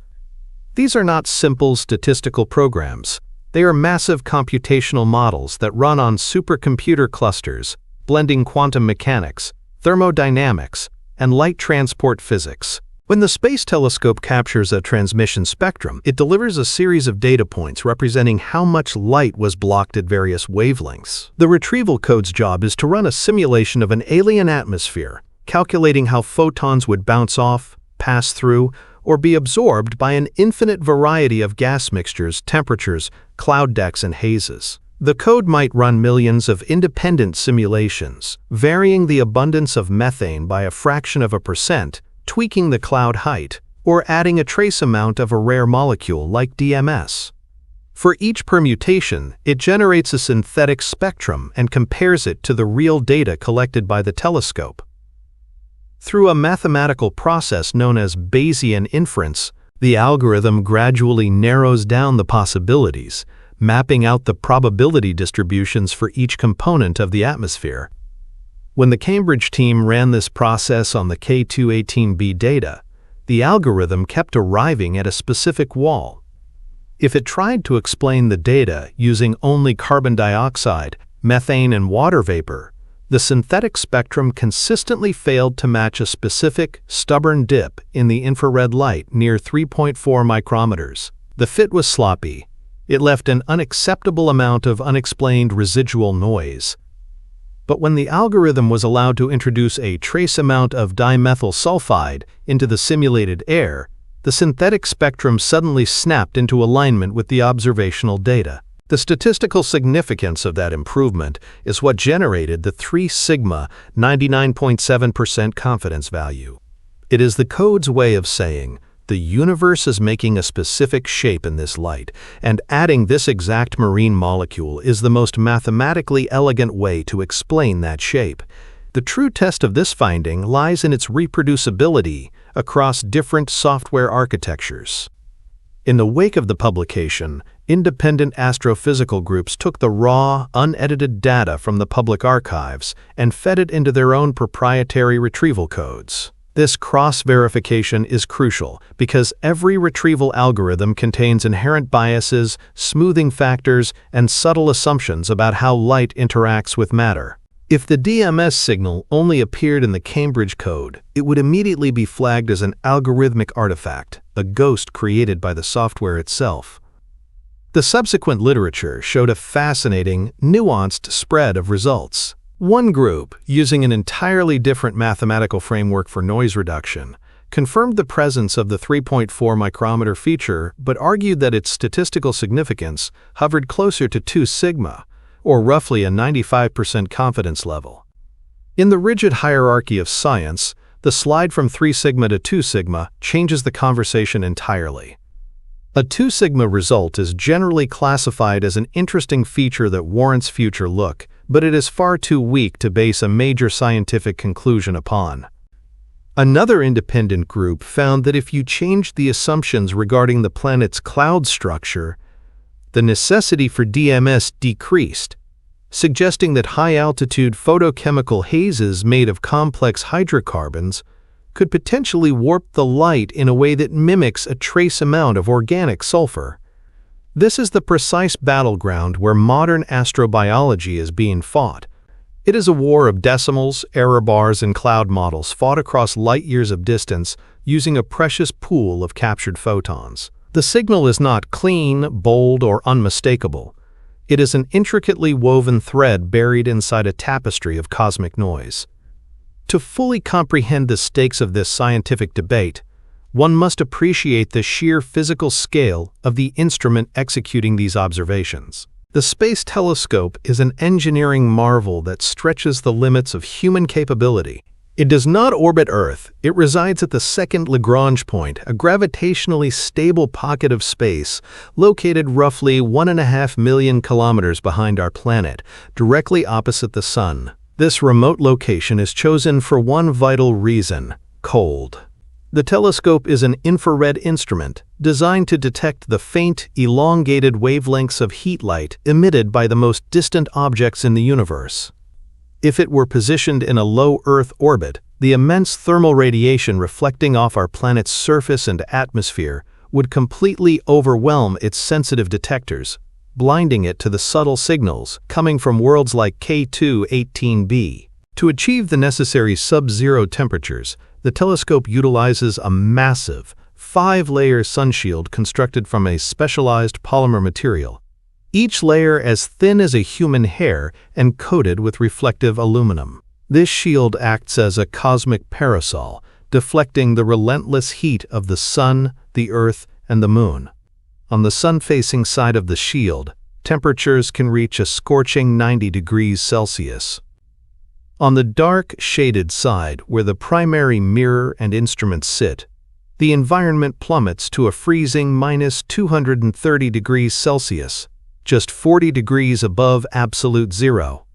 These are not simple statistical programs. They are massive computational models that run on supercomputer clusters, blending quantum mechanics, thermodynamics, and light transport physics. When the Space Telescope captures a transmission spectrum, it delivers a series of data points representing how much light was blocked at various wavelengths. The retrieval code's job is to run a simulation of an alien atmosphere, calculating how photons would bounce off, pass through, or be absorbed by an infinite variety of gas mixtures, temperatures, cloud decks, and hazes. The code might run millions of independent simulations, varying the abundance of methane by a fraction of a percent, tweaking the cloud height, or adding a trace amount of a rare molecule like DMS. For each permutation, it generates a synthetic spectrum and compares it to the real data collected by the telescope. Through a mathematical process known as Bayesian inference, the algorithm gradually narrows down the possibilities, mapping out the probability distributions for each component of the atmosphere. When the Cambridge team ran this process on the K2-18b data, the algorithm kept arriving at a specific wall. If it tried to explain the data using only carbon dioxide, methane, and water vapor, the synthetic spectrum consistently failed to match a specific, stubborn dip in the infrared light near 3.4 micrometers. The fit was sloppy. It left an unacceptable amount of unexplained residual noise. But when the algorithm was allowed to introduce a trace amount of dimethyl sulfide into the simulated air, the synthetic spectrum suddenly snapped into alignment with the observational data. The statistical significance of that improvement is what generated the 3 sigma 99.7% confidence value. It is the code's way of saying, the universe is making a specific shape in this light, and adding this exact marine molecule is the most mathematically elegant way to explain that shape. The true test of this finding lies in its reproducibility across different software architectures. In the wake of the publication, independent astrophysical groups took the raw, unedited data from the public archives and fed it into their own proprietary retrieval codes. This cross-verification is crucial because every retrieval algorithm contains inherent biases, smoothing factors, and subtle assumptions about how light interacts with matter. If the DMS signal only appeared in the Cambridge code, it would immediately be flagged as an algorithmic artifact, a ghost created by the software itself. The subsequent literature showed a fascinating, nuanced spread of results. One group, using an entirely different mathematical framework for noise reduction, confirmed the presence of the 3.4 micrometer feature but argued that its statistical significance hovered closer to 2 sigma, or roughly a 95% confidence level. In the rigid hierarchy of science, the slide from 3 sigma to 2 sigma changes the conversation entirely. A 2 sigma result is generally classified as an interesting feature that warrants future look, but it is far too weak to base a major scientific conclusion upon. Another independent group found that if you changed the assumptions regarding the planet's cloud structure, the necessity for DMS decreased, suggesting that high-altitude photochemical hazes made of complex hydrocarbons could potentially warp the light in a way that mimics a trace amount of organic sulfur. This is the precise battleground where modern astrobiology is being fought. It is a war of decimals, error bars, and cloud models fought across light-years of distance using a precious pool of captured photons. The signal is not clean, bold, or unmistakable. It is an intricately woven thread buried inside a tapestry of cosmic noise. To fully comprehend the stakes of this scientific debate, one must appreciate the sheer physical scale of the instrument executing these observations. The Space Telescope is an engineering marvel that stretches the limits of human capability. It does not orbit Earth. It resides at the second Lagrange point, a gravitationally stable pocket of space located roughly 1.5 million kilometers behind our planet, directly opposite the Sun. This remote location is chosen for one vital reason: cold. The telescope is an infrared instrument designed to detect the faint, elongated wavelengths of heat light emitted by the most distant objects in the universe. If it were positioned in a low Earth orbit, the immense thermal radiation reflecting off our planet's surface and atmosphere would completely overwhelm its sensitive detectors, blinding it to the subtle signals coming from worlds like K2-18b. To achieve the necessary sub-zero temperatures, the telescope utilizes a massive, 5-layer sunshield constructed from a specialized polymer material, each layer as thin as a human hair and coated with reflective aluminum. This shield acts as a cosmic parasol, deflecting the relentless heat of the Sun, the Earth, and the Moon. On the sun-facing side of the shield, temperatures can reach a scorching 90 degrees Celsius. On the dark, shaded side, where the primary mirror and instruments sit, the environment plummets to a freezing -230 degrees Celsius, just 40 degrees above absolute zero.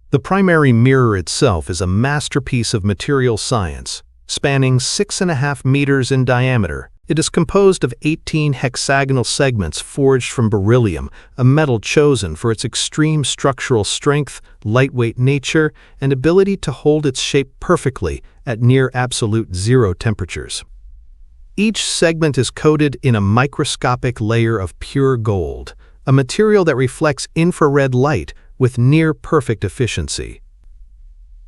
The primary mirror itself is a masterpiece of material science, spanning 6.5 meters in diameter. It is composed of 18 hexagonal segments forged from beryllium, a metal chosen for its extreme structural strength, lightweight nature, and ability to hold its shape perfectly at near absolute zero temperatures. Each segment is coated in a microscopic layer of pure gold, a material that reflects infrared light with near-perfect efficiency.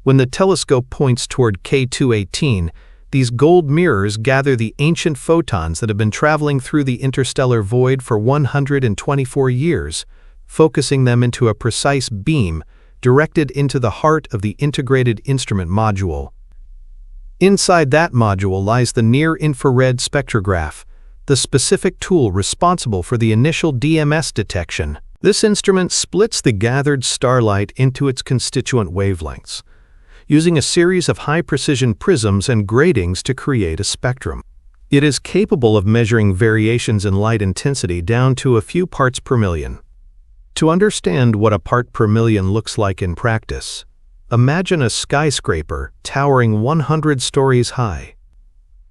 When the telescope points toward K2-18, these gold mirrors gather the ancient photons that have been traveling through the interstellar void for 124 years, focusing them into a precise beam directed into the heart of the integrated instrument module. Inside that module lies the near-infrared spectrograph, the specific tool responsible for the initial DMS detection. This instrument splits the gathered starlight into its constituent wavelengths, using a series of high-precision prisms and gratings to create a spectrum. It is capable of measuring variations in light intensity down to a few parts per million. To understand what a part per million looks like in practice, imagine a skyscraper towering 100 stories high.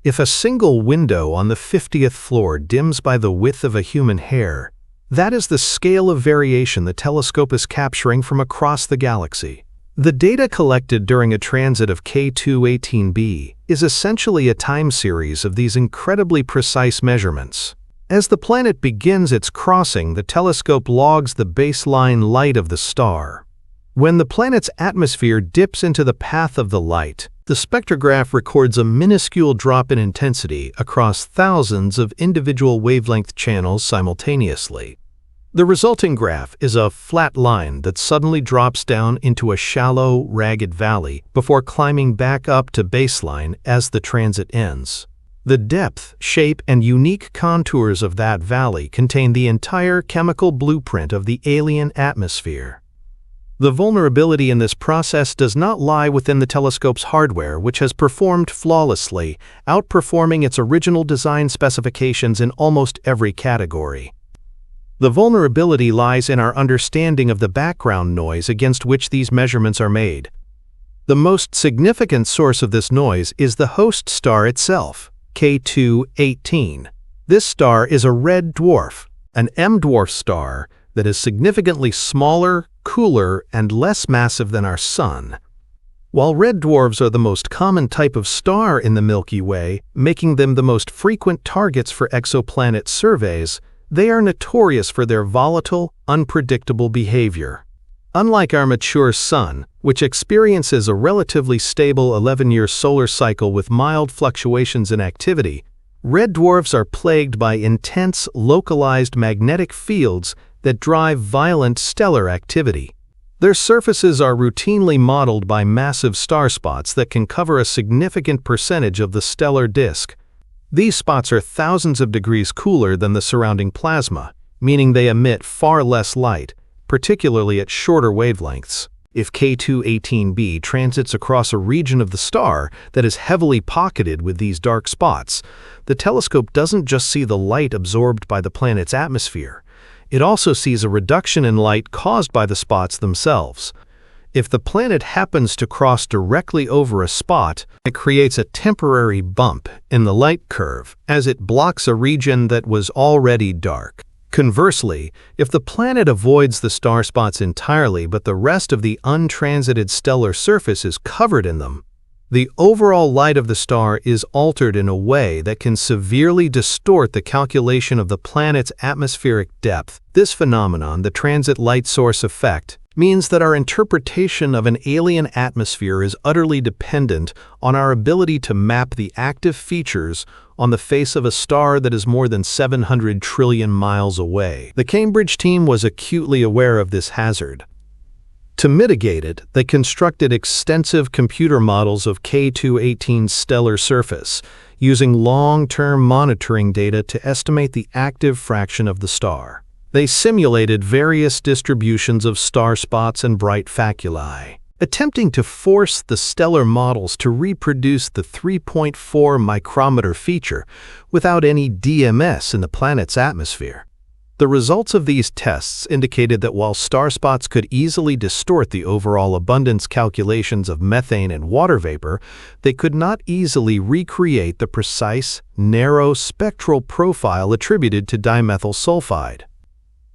If a single window on the 50th floor dims by the width of a human hair, that is the scale of variation the telescope is capturing from across the galaxy. The data collected during a transit of K2-18b is essentially a time series of these incredibly precise measurements. As the planet begins its crossing, the telescope logs the baseline light of the star. When the planet's atmosphere dips into the path of the light, the spectrograph records a minuscule drop in intensity across thousands of individual wavelength channels simultaneously. The resulting graph is a flat line that suddenly drops down into a shallow, ragged valley before climbing back up to baseline as the transit ends. The depth, shape, and unique contours of that valley contain the entire chemical blueprint of the alien atmosphere. The vulnerability in this process does not lie within the telescope's hardware, which has performed flawlessly, outperforming its original design specifications in almost every category. The vulnerability lies in our understanding of the background noise against which these measurements are made. The most significant source of this noise is the host star itself, K2-18. This star is a red dwarf, an M-dwarf star that is significantly smaller, cooler, and less massive than our Sun. While red dwarfs are the most common type of star in the Milky Way, making them the most frequent targets for exoplanet surveys, They are notorious for their volatile, unpredictable behavior. Unlike our mature Sun, which experiences a relatively stable 11-year solar cycle with mild fluctuations in activity, red dwarfs are plagued by intense, localized magnetic fields that drive violent stellar activity. Their surfaces are routinely modeled by massive star spots that can cover a significant percentage of the stellar disk. These spots are thousands of degrees cooler than the surrounding plasma, meaning they emit far less light, particularly at shorter wavelengths. If K2-18b transits across a region of the star that is heavily pocketed with these dark spots, the telescope doesn't just see the light absorbed by the planet's atmosphere. It also sees a reduction in light caused by the spots themselves. If the planet happens to cross directly over a spot, it creates a temporary bump in the light curve as it blocks a region that was already dark. Conversely, if the planet avoids the star spots entirely but the rest of the untransited stellar surface is covered in them, the overall light of the star is altered in a way that can severely distort the calculation of the planet's atmospheric depth. This phenomenon, the transit light source effect, means that our interpretation of an alien atmosphere is utterly dependent on our ability to map the active features on the face of a star that is more than 700 trillion miles away. The Cambridge team was acutely aware of this hazard. To mitigate it, they constructed extensive computer models of K2-18's stellar surface, using long-term monitoring data to estimate the active fraction of the star. They simulated various distributions of star spots and bright faculae, attempting to force the stellar models to reproduce the 3.4 micrometer feature without any DMS in the planet's atmosphere. The results of these tests indicated that while star spots could easily distort the overall abundance calculations of methane and water vapor, they could not easily recreate the precise, narrow spectral profile attributed to dimethyl sulfide.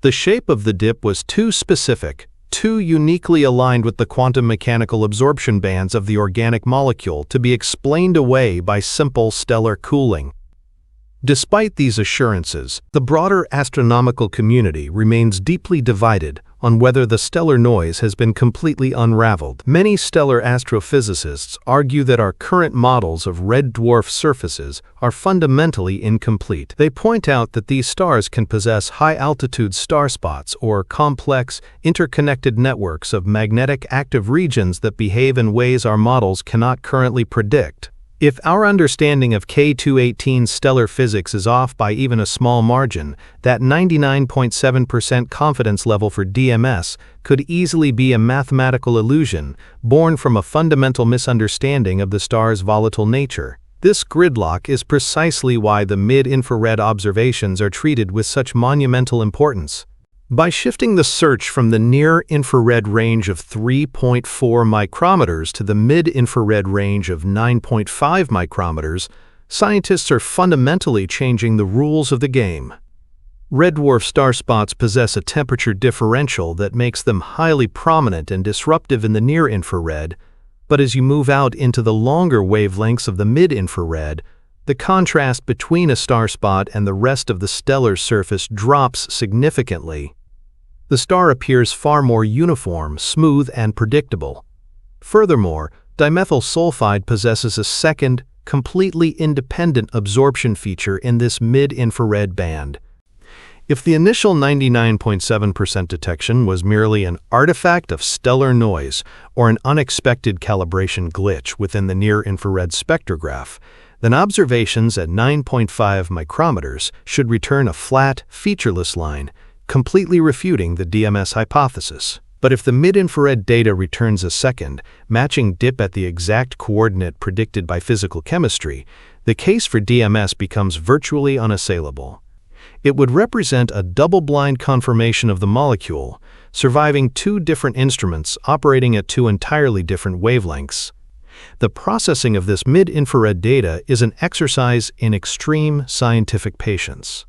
The shape of the dip was too specific, too uniquely aligned with the quantum mechanical absorption bands of the organic molecule to be explained away by simple stellar cooling. Despite these assurances, the broader astronomical community remains deeply divided on whether the stellar noise has been completely unraveled. Many stellar astrophysicists argue that our current models of red dwarf surfaces are fundamentally incomplete. They point out that these stars can possess high-altitude star spots or complex, interconnected networks of magnetic active regions that behave in ways our models cannot currently predict. If our understanding of K2-18's stellar physics is off by even a small margin, that 99.7% confidence level for DMS could easily be a mathematical illusion born from a fundamental misunderstanding of the star's volatile nature. This gridlock is precisely why the mid-infrared observations are treated with such monumental importance. By shifting the search from the near-infrared range of 3.4 micrometers to the mid-infrared range of 9.5 micrometers, scientists are fundamentally changing the rules of the game. Red dwarf star spots possess a temperature differential that makes them highly prominent and disruptive in the near-infrared, but as you move out into the longer wavelengths of the mid-infrared, the contrast between a star spot and the rest of the stellar surface drops significantly. The star appears far more uniform, smooth, and predictable. Furthermore, dimethyl sulfide possesses a second, completely independent absorption feature in this mid-infrared band. If the initial 99.7% detection was merely an artifact of stellar noise or an unexpected calibration glitch within the near-infrared spectrograph, then observations at 9.5 micrometers should return a flat, featureless line, completely refuting the DMS hypothesis. But if the mid-infrared data returns a second, matching dip at the exact coordinate predicted by physical chemistry, the case for DMS becomes virtually unassailable. It would represent a double-blind confirmation of the molecule, surviving two different instruments operating at two entirely different wavelengths. The processing of this mid-infrared data is an exercise in extreme scientific patience.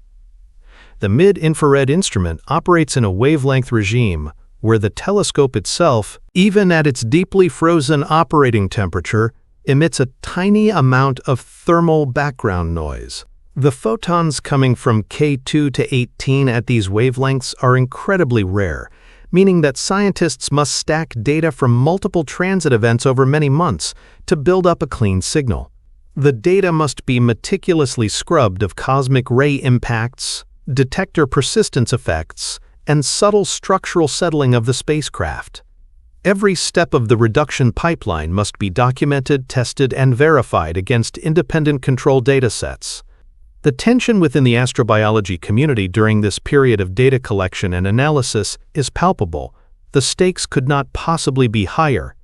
The mid-infrared instrument operates in a wavelength regime where the telescope itself, even at its deeply frozen operating temperature, emits a tiny amount of thermal background noise. The photons coming from K2 to 18 at these wavelengths are incredibly rare, meaning that scientists must stack data from multiple transit events over many months to build up a clean signal. The data must be meticulously scrubbed of cosmic ray impacts, detector persistence effects, and subtle structural settling of the spacecraft. Every step of the reduction pipeline must be documented, tested, and verified against independent control datasets. The tension within the astrobiology community during this period of data collection and analysis is palpable. The stakes could not possibly be higher.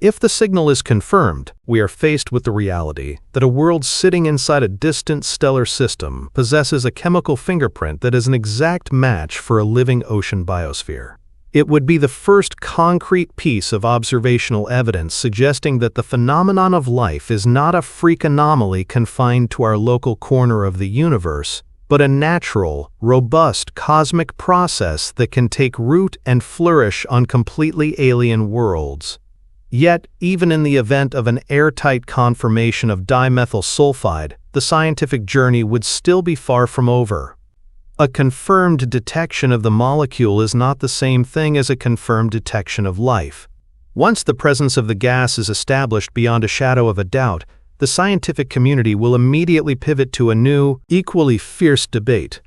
If the signal is confirmed, we are faced with the reality that a world sitting inside a distant stellar system possesses a chemical fingerprint that is an exact match for a living ocean biosphere. It would be the first concrete piece of observational evidence suggesting that the phenomenon of life is not a freak anomaly confined to our local corner of the universe, but a natural, robust cosmic process that can take root and flourish on completely alien worlds. Yet, even in the event of an airtight confirmation of dimethyl sulfide, the scientific journey would still be far from over. A confirmed detection of the molecule is not the same thing as a confirmed detection of life. Once the presence of the gas is established beyond a shadow of a doubt, the scientific community will immediately pivot to a new, equally fierce debate.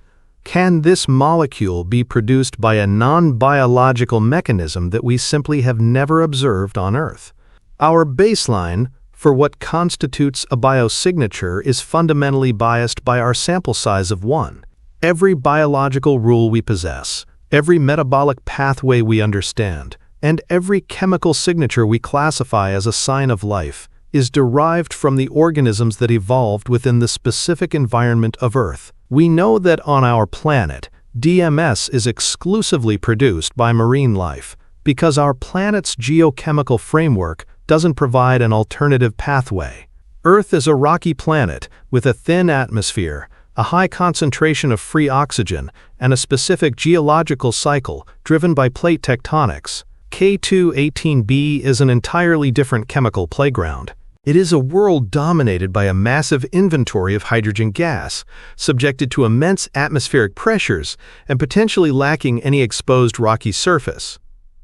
Can this molecule be produced by a non-biological mechanism that we simply have never observed on Earth? Our baseline for what constitutes a biosignature is fundamentally biased by our sample size of 1. Every biological rule we possess, every metabolic pathway we understand, and every chemical signature we classify as a sign of life is derived from the organisms that evolved within the specific environment of Earth. We know that on our planet, DMS is exclusively produced by marine life because our planet's geochemical framework doesn't provide an alternative pathway. Earth is a rocky planet with a thin atmosphere, a high concentration of free oxygen, and a specific geological cycle driven by plate tectonics. K2-18b is an entirely different chemical playground. It is a world dominated by a massive inventory of hydrogen gas, subjected to immense atmospheric pressures and potentially lacking any exposed rocky surface.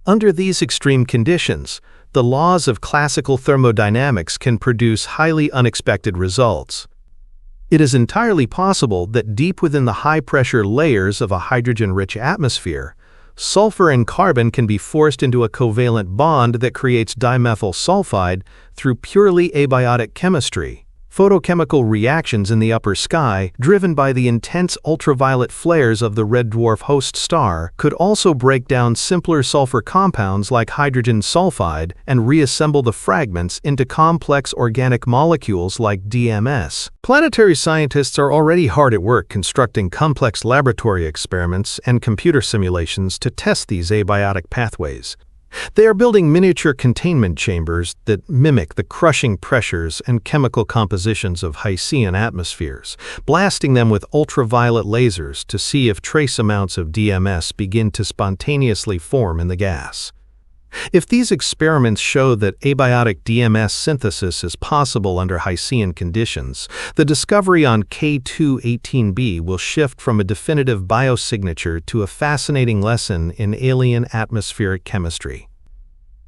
Under these extreme conditions, the laws of classical thermodynamics can produce highly unexpected results. It is entirely possible that deep within the high-pressure layers of a hydrogen-rich atmosphere, sulfur and carbon can be forced into a covalent bond that creates dimethyl sulfide through purely abiotic chemistry. Photochemical reactions in the upper sky, driven by the intense ultraviolet flares of the red dwarf host star, could also break down simpler sulfur compounds like hydrogen sulfide and reassemble the fragments into complex organic molecules like DMS. Planetary scientists are already hard at work constructing complex laboratory experiments and computer simulations to test these abiotic pathways. They are building miniature containment chambers that mimic the crushing pressures and chemical compositions of Hycean atmospheres, blasting them with ultraviolet lasers to see if trace amounts of DMS begin to spontaneously form in the gas. If these experiments show that abiotic DMS synthesis is possible under Hycean conditions, the discovery on K2-18b will shift from a definitive biosignature to a fascinating lesson in alien atmospheric chemistry.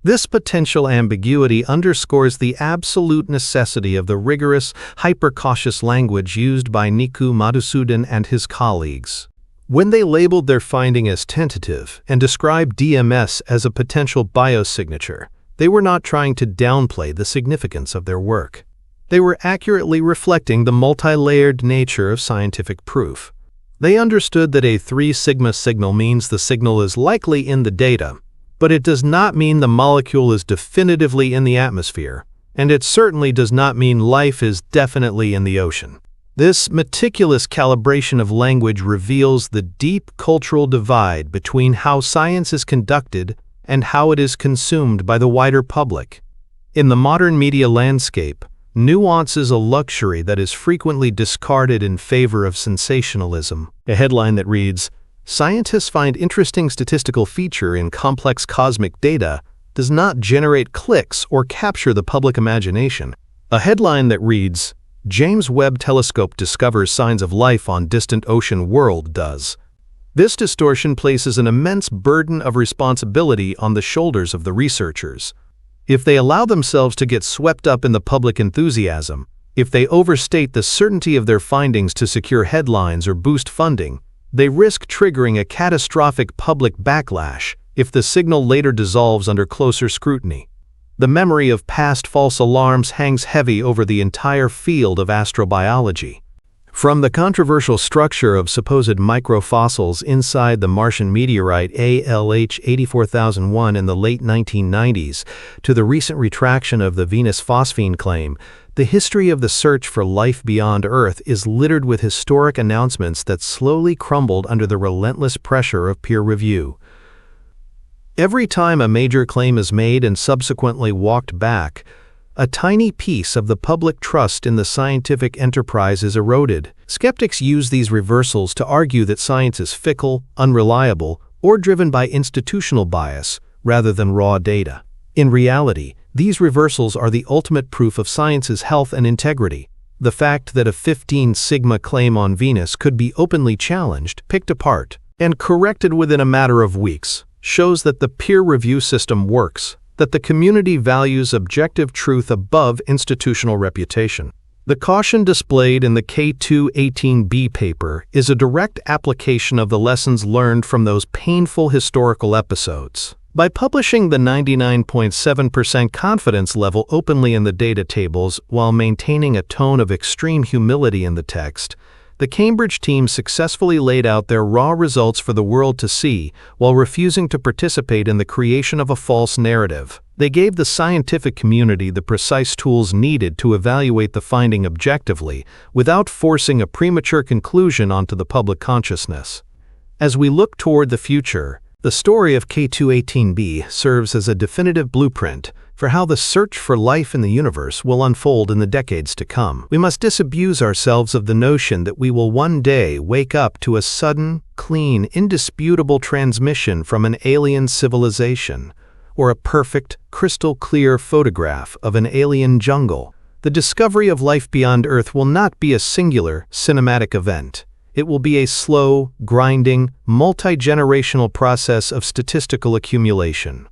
This potential ambiguity underscores the absolute necessity of the rigorous, hyper-cautious language used by Niku Madhusudan and his colleagues. When they labeled their finding as tentative and described DMS as a potential biosignature, they were not trying to downplay the significance of their work. They were accurately reflecting the multi-layered nature of scientific proof. They understood that a 3 sigma signal means the signal is likely in the data, but it does not mean the molecule is definitively in the atmosphere, and it certainly does not mean life is definitely in the ocean. This meticulous calibration of language reveals the deep cultural divide between how science is conducted and how it is consumed by the wider public. In the modern media landscape, nuance is a luxury that is frequently discarded in favor of sensationalism. A headline that reads, "Scientists find interesting statistical feature in complex cosmic data," does not generate clicks or capture the public imagination. A headline that reads, James Webb Telescope discovers signs of life on distant ocean world does. This distortion places an immense burden of responsibility on the shoulders of the researchers. If they allow themselves to get swept up in the public enthusiasm, if they overstate the certainty of their findings to secure headlines or boost funding, they risk triggering a catastrophic public backlash if the signal later dissolves under closer scrutiny. The memory of past false alarms hangs heavy over the entire field of astrobiology. From the controversial structure of supposed microfossils inside the Martian meteorite ALH 84001 in the late 1990s to the recent retraction of the Venus phosphine claim, the history of the search for life beyond Earth is littered with historic announcements that slowly crumbled under the relentless pressure of peer review. Every time a major claim is made and subsequently walked back, a tiny piece of the public trust in the scientific enterprise is eroded. Skeptics use these reversals to argue that science is fickle, unreliable, or driven by institutional bias rather than raw data. In reality, these reversals are the ultimate proof of science's health and integrity. The fact that a 15 sigma claim on Venus could be openly challenged, picked apart, and corrected within a matter of weeks shows that the peer review system works, that the community values objective truth above institutional reputation. The caution displayed in the K218b paper is a direct application of the lessons learned from those painful historical episodes. By publishing the 99.7% confidence level openly in the data tables while maintaining a tone of extreme humility in the text, the Cambridge team successfully laid out their raw results for the world to see while refusing to participate in the creation of a false narrative. They gave the scientific community the precise tools needed to evaluate the finding objectively without forcing a premature conclusion onto the public consciousness. As we look toward the future, the story of K218b serves as a definitive blueprint for how the search for life in the universe will unfold in the decades to come. We must disabuse ourselves of the notion that we will one day wake up to a sudden, clean, indisputable transmission from an alien civilization, or a perfect, crystal-clear photograph of an alien jungle. The discovery of life beyond Earth will not be a singular, cinematic event. It will be a slow, grinding, multi-generational process of statistical accumulation.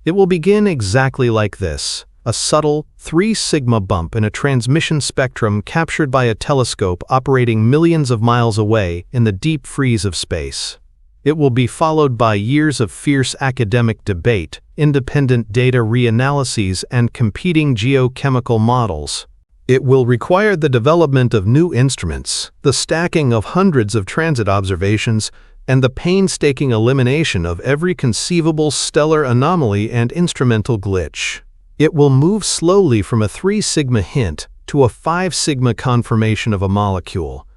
It will begin exactly like this, a subtle 3 sigma bump in a transmission spectrum captured by a telescope operating millions of miles away in the deep freeze of space. It will be followed by years of fierce academic debate, independent data reanalyses, and competing geochemical models. It will require the development of new instruments, the stacking of hundreds of transit observations, and the painstaking elimination of every conceivable stellar anomaly and instrumental glitch. It will move slowly from a 3 sigma hint to a 5 sigma confirmation of a molecule,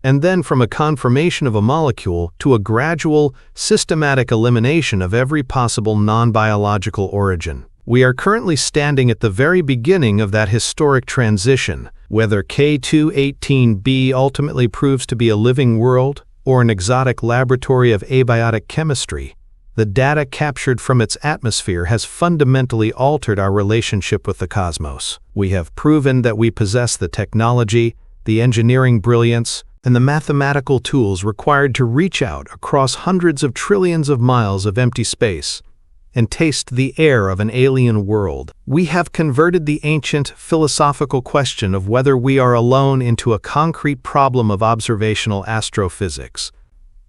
and then from a confirmation of a molecule to a gradual, systematic elimination of every possible non-biological origin. We are currently standing at the very beginning of that historic transition. Whether K218b ultimately proves to be a living world or an exotic laboratory of abiotic chemistry, the data captured from its atmosphere has fundamentally altered our relationship with the cosmos. We have proven that we possess the technology, the engineering brilliance, and the mathematical tools required to reach out across hundreds of trillions of miles of empty space and taste the air of an alien world. We have converted the ancient philosophical question of whether we are alone into a concrete problem of observational astrophysics.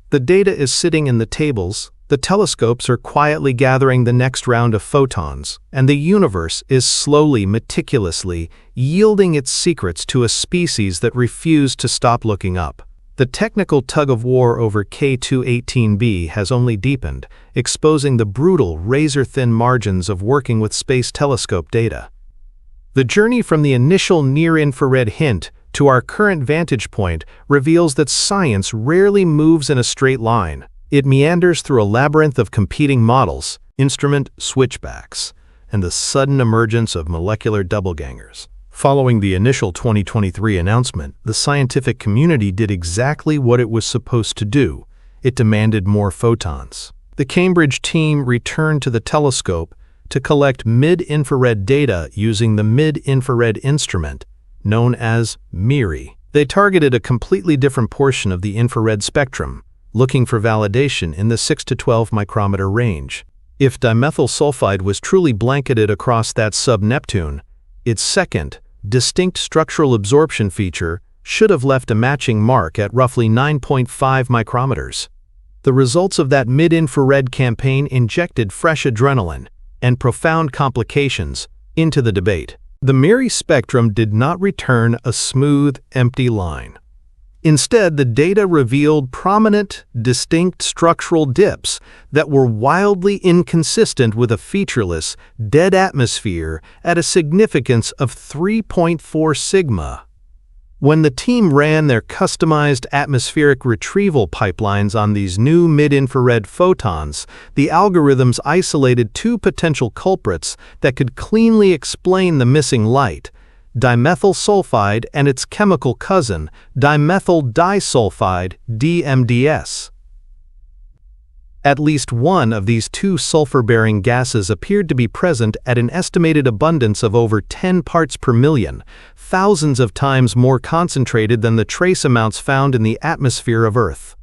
The data is sitting in the tables, the telescopes are quietly gathering the next round of photons, and the universe is slowly, meticulously yielding its secrets to a species that refuse to stop looking up. The technical tug-of-war over K218b has only deepened, exposing the brutal, razor-thin margins of working with space telescope data. The journey from the initial near-infrared hint to our current vantage point reveals that science rarely moves in a straight line. It meanders through a labyrinth of competing models, instrument switchbacks, and the sudden emergence of molecular doublegangers. Following the initial 2023 announcement, the scientific community did exactly what it was supposed to do. It demanded more photons. The Cambridge team returned to the telescope to collect mid-infrared data using the mid-infrared instrument, known as MIRI. They targeted a completely different portion of the infrared spectrum, looking for validation in the 6 to 12 micrometer range. If dimethyl sulfide was truly blanketed across that sub-Neptune, its second, distinct structural absorption feature should have left a matching mark at roughly 9.5 micrometers. The results of that mid-infrared campaign injected fresh adrenaline and profound complications into the debate. The MIRI spectrum did not return a smooth, empty line. Instead, the data revealed prominent, distinct structural dips that were wildly inconsistent with a featureless, dead atmosphere at a significance of 3.4 sigma. When the team ran their customized atmospheric retrieval pipelines on these new mid-infrared photons, the algorithms isolated two potential culprits that could cleanly explain the missing light: dimethyl sulfide and its chemical cousin, dimethyl disulfide, DMDS. At least one of these two sulfur-bearing gases appeared to be present at an estimated abundance of over 10 parts per million, thousands of times more concentrated than the trace amounts found in the atmosphere of Earth.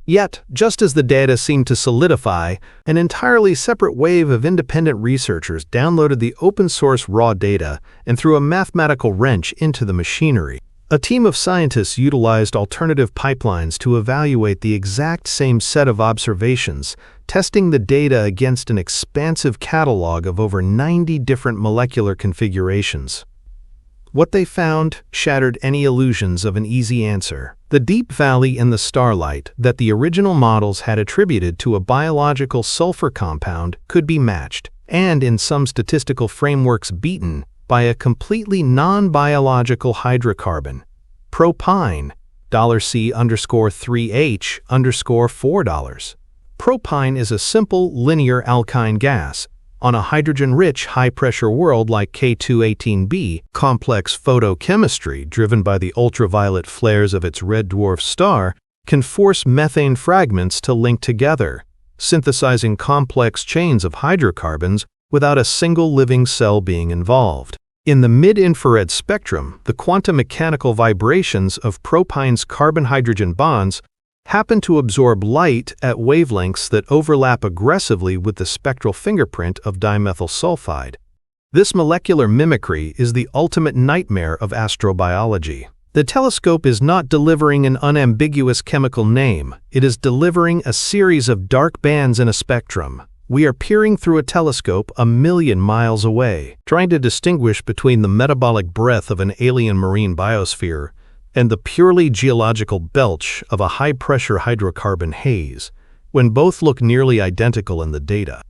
Yet, just as the data seemed to solidify, an entirely separate wave of independent researchers downloaded the open-source raw data and threw a mathematical wrench into the machinery. A team of scientists utilized alternative pipelines to evaluate the exact same set of observations, testing the data against an expansive catalog of over 90 different molecular configurations. What they found shattered any illusions of an easy answer. The deep valley in the starlight that the original models had attributed to a biological sulfur compound could be matched, and in some statistical frameworks beaten, by a completely non-biological hydrocarbon, propyne, $C_3H_$4. Propyne is a simple linear alkyne gas. On a hydrogen-rich, high-pressure world like K2-18b, complex photochemistry driven by the ultraviolet flares of its red dwarf star can force methane fragments to link together, synthesizing complex chains of hydrocarbons without a single living cell being involved. In the mid-infrared spectrum, the quantum mechanical vibrations of propyne's carbon-hydrogen bonds happen to absorb light at wavelengths that overlap aggressively with the spectral fingerprint of dimethyl sulfide. This molecular mimicry is the ultimate nightmare of astrobiology. The telescope is not delivering an unambiguous chemical name, it is delivering a series of dark bands in a spectrum. We are peering through a telescope a million miles away, trying to distinguish between the metabolic breath of an alien marine biosphere and the purely geological belch of a high-pressure hydrocarbon haze, when both look nearly identical in the data.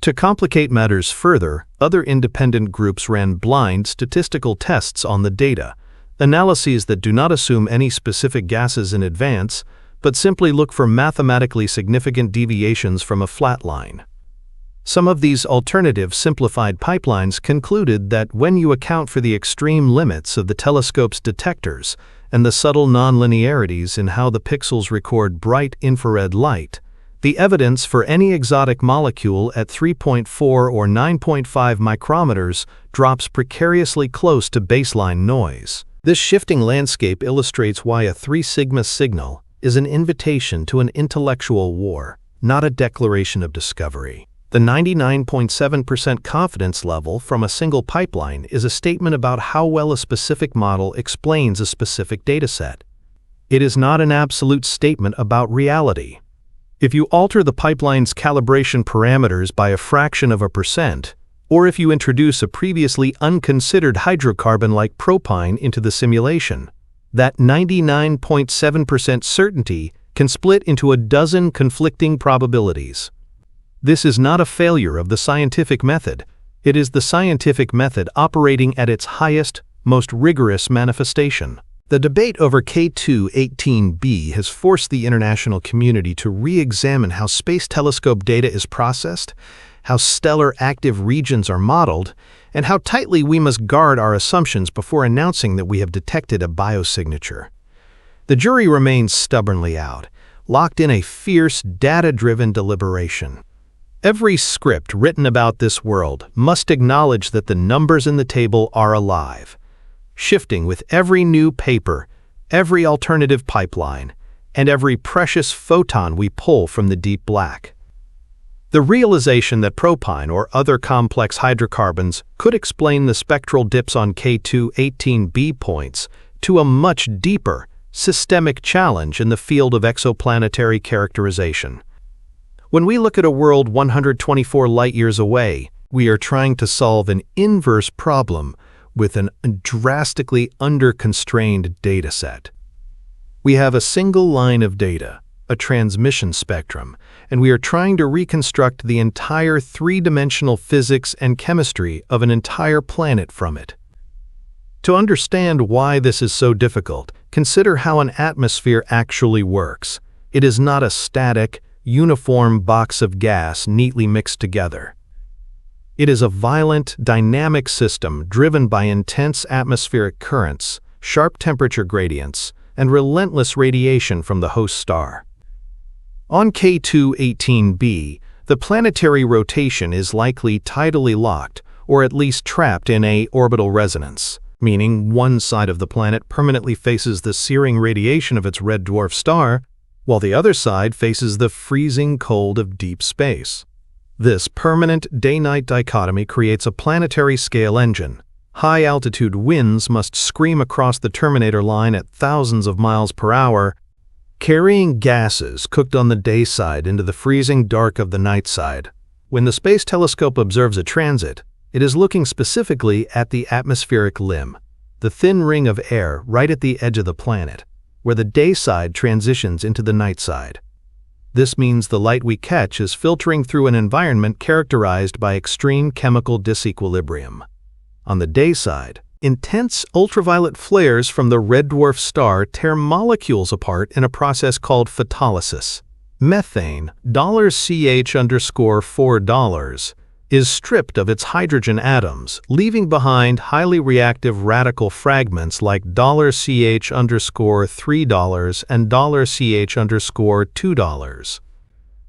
To complicate matters further, other independent groups ran blind statistical tests on the data, analyses that do not assume any specific gases in advance, but simply look for mathematically significant deviations from a flat line. Some of these alternative simplified pipelines concluded that when you account for the extreme limits of the telescope's detectors and the subtle nonlinearities in how the pixels record bright infrared light, the evidence for any exotic molecule at 3.4 or 9.5 micrometers drops precariously close to baseline noise. This shifting landscape illustrates why a 3 sigma signal is an invitation to an intellectual war, not a declaration of discovery. The 99.7% confidence level from a single pipeline is a statement about how well a specific model explains a specific dataset. It is not an absolute statement about reality. If you alter the pipeline's calibration parameters by a fraction of a percent, or if you introduce a previously unconsidered hydrocarbon like propyne into the simulation, that 99.7% certainty can split into a dozen conflicting probabilities. This is not a failure of the scientific method. It is the scientific method operating at its highest, most rigorous manifestation. The debate over K2-18b has forced the international community to re-examine how space telescope data is processed, how stellar active regions are modeled, and how tightly we must guard our assumptions before announcing that we have detected a biosignature. The jury remains stubbornly out, locked in a fierce, data-driven deliberation. Every script written about this world must acknowledge that the numbers in the table are alive, shifting with every new paper, every alternative pipeline, and every precious photon we pull from the deep black. The realization that propyne or other complex hydrocarbons could explain the spectral dips on K2-18b points to a much deeper, systemic challenge in the field of exoplanetary characterization. When we look at a world 124 light-years away, we are trying to solve an inverse problem with a drastically under-constrained dataset. We have a single line of data, a transmission spectrum, and we are trying to reconstruct the entire three-dimensional physics and chemistry of an entire planet from it. To understand why this is so difficult, consider how an atmosphere actually works. It is not a static, uniform box of gas neatly mixed together. It is a violent, dynamic system driven by intense atmospheric currents, sharp temperature gradients, and relentless radiation from the host star. On K2-18b, the planetary rotation is likely tidally locked, or at least trapped in a orbital resonance, meaning one side of the planet permanently faces the searing radiation of its red dwarf star, while the other side faces the freezing cold of deep space. This permanent day-night dichotomy creates a planetary-scale engine. High-altitude winds must scream across the terminator line at thousands of miles per hour, carrying gases cooked on the day side into the freezing dark of the night side. When the space telescope observes a transit, it is looking specifically at the atmospheric limb, the thin ring of air right at the edge of the planet, where the day side transitions into the night side. This means the light we catch is filtering through an environment characterized by extreme chemical disequilibrium. On the day side, intense ultraviolet flares from the red dwarf star tear molecules apart in a process called photolysis. Methane, $CH_4, is stripped of its hydrogen atoms, leaving behind highly reactive radical fragments like $CH_3 and $CH_2.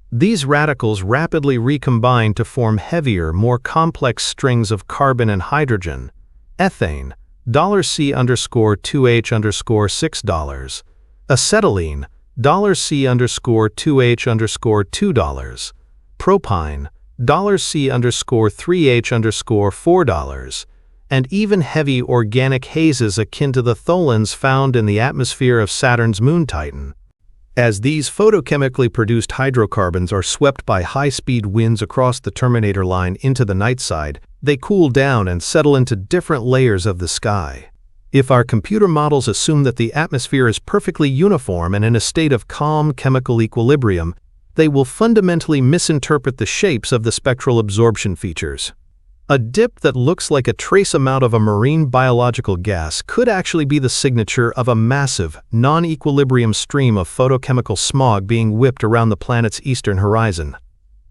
These radicals rapidly recombine to form heavier, more complex strings of carbon and hydrogen, ethane, $C_2H_6, acetylene, $C_2H_2, propyne, $C_3H_4, and even heavy organic hazes akin to the tholins found in the atmosphere of Saturn's moon Titan. As these photochemically produced hydrocarbons are swept by high-speed winds across the terminator line into the night side, they cool down and settle into different layers of the sky. If our computer models assume that the atmosphere is perfectly uniform and in a state of calm chemical equilibrium, they will fundamentally misinterpret the shapes of the spectral absorption features. A dip that looks like a trace amount of a marine biological gas could actually be the signature of a massive, non-equilibrium stream of photochemical smog being whipped around the planet's eastern horizon.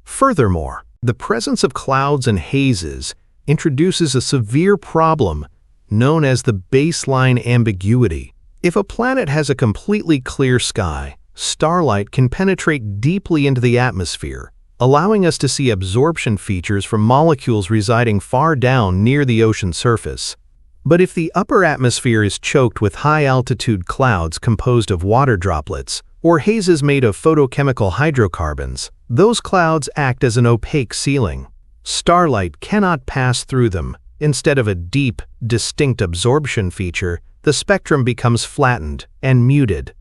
Furthermore, the presence of clouds and hazes introduces a severe problem known as the baseline ambiguity. If a planet has a completely clear sky, starlight can penetrate deeply into the atmosphere, allowing us to see absorption features from molecules residing far down near the ocean surface. But if the upper atmosphere is choked with high-altitude clouds composed of water droplets, or hazes made of photochemical hydrocarbons, those clouds act as an opaque ceiling. Starlight cannot pass through them. Instead of a deep, distinct absorption feature, the spectrum becomes flattened and muted.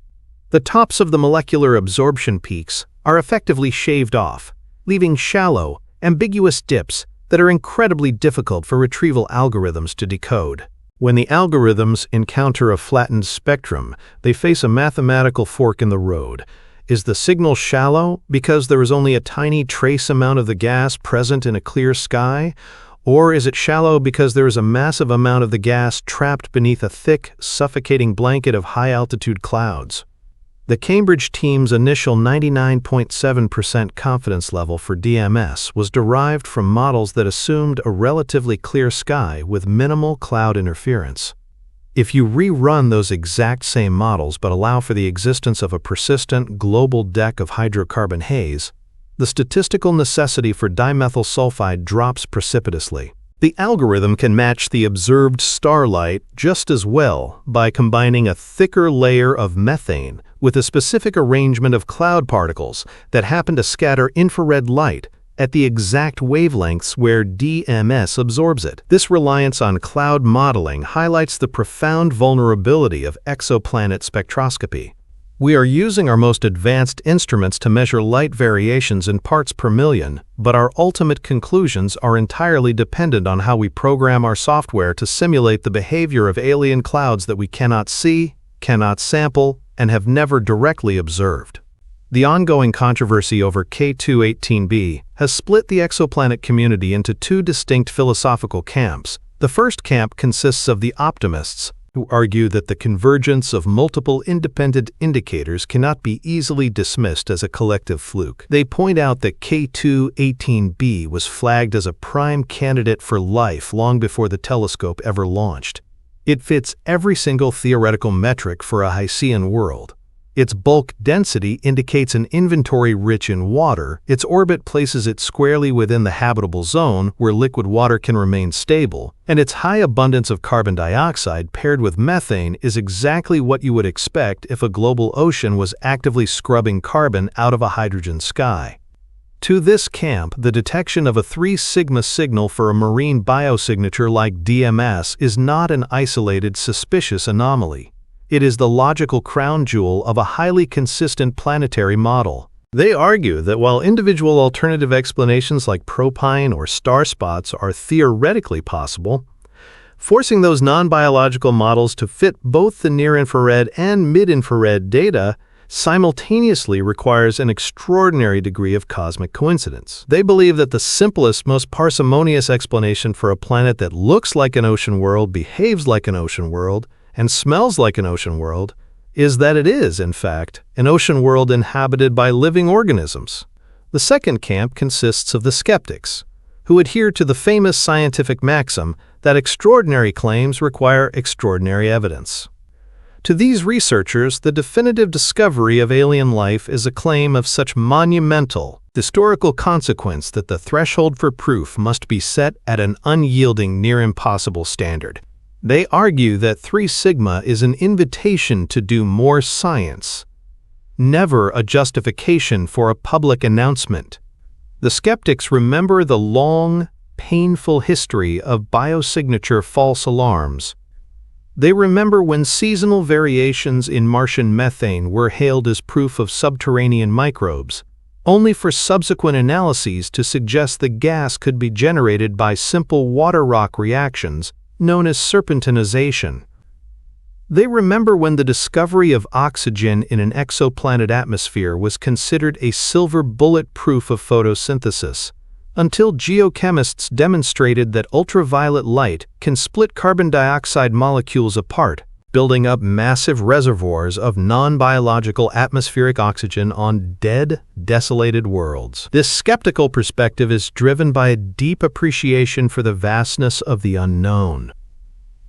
The tops of the molecular absorption peaks are effectively shaved off, leaving shallow, ambiguous dips that are incredibly difficult for retrieval algorithms to decode. When the algorithms encounter a flattened spectrum, they face a mathematical fork in the road. Is the signal shallow because there is only a tiny trace amount of the gas present in a clear sky? Or is it shallow because there is a massive amount of the gas trapped beneath a thick, suffocating blanket of high-altitude clouds? The Cambridge team's initial 99.7% confidence level for DMS was derived from models that assumed a relatively clear sky with minimal cloud interference. If you rerun those exact same models but allow for the existence of a persistent global deck of hydrocarbon haze, the statistical necessity for dimethyl sulfide drops precipitously. The algorithm can match the observed starlight just as well by combining a thicker layer of methane with a specific arrangement of cloud particles that happen to scatter infrared light at the exact wavelengths where DMS absorbs it. This reliance on cloud modeling highlights the profound vulnerability of exoplanet spectroscopy. We are using our most advanced instruments to measure light variations in parts per million, but our ultimate conclusions are entirely dependent on how we program our software to simulate the behavior of alien clouds that we cannot see, cannot sample, and have never directly observed. The ongoing controversy over K2-18b has split the exoplanet community into two distinct philosophical camps. The first camp consists of the optimists, who argue that the convergence of multiple independent indicators cannot be easily dismissed as a collective fluke. They point out that K2-18b was flagged as a prime candidate for life long before the telescope ever launched. It fits every single theoretical metric for a Hycean world. Its bulk density indicates an inventory rich in water, its orbit places it squarely within the habitable zone where liquid water can remain stable, and its high abundance of carbon dioxide paired with methane is exactly what you would expect if a global ocean was actively scrubbing carbon out of a hydrogen sky. To this camp, the detection of a 3 sigma signal for a marine biosignature like DMS is not an isolated, suspicious anomaly. It is the logical crown jewel of a highly consistent planetary model. They argue that while individual alternative explanations like propine or star spots are theoretically possible, forcing those non-biological models to fit both the near-infrared and mid-infrared data simultaneously requires an extraordinary degree of cosmic coincidence. They believe that the simplest, most parsimonious explanation for a planet that looks like an ocean world, behaves like an ocean world, and smells like an ocean world is that it is, in fact, an ocean world inhabited by living organisms. The second camp consists of the skeptics, who adhere to the famous scientific maxim that extraordinary claims require extraordinary evidence. To these researchers, the definitive discovery of alien life is a claim of such monumental, historical consequence that the threshold for proof must be set at an unyielding, near-impossible standard. They argue that 3 sigma is an invitation to do more science, never a justification for a public announcement. The skeptics remember the long, painful history of biosignature false alarms. They remember when seasonal variations in Martian methane were hailed as proof of subterranean microbes, only for subsequent analyses to suggest the gas could be generated by simple water-rock reactions known as serpentinization. They remember when the discovery of oxygen in an exoplanet atmosphere was considered a silver bullet proof of photosynthesis, until geochemists demonstrated that ultraviolet light can split carbon dioxide molecules apart, building up massive reservoirs of non-biological atmospheric oxygen on dead, desolated worlds. This skeptical perspective is driven by a deep appreciation for the vastness of the unknown.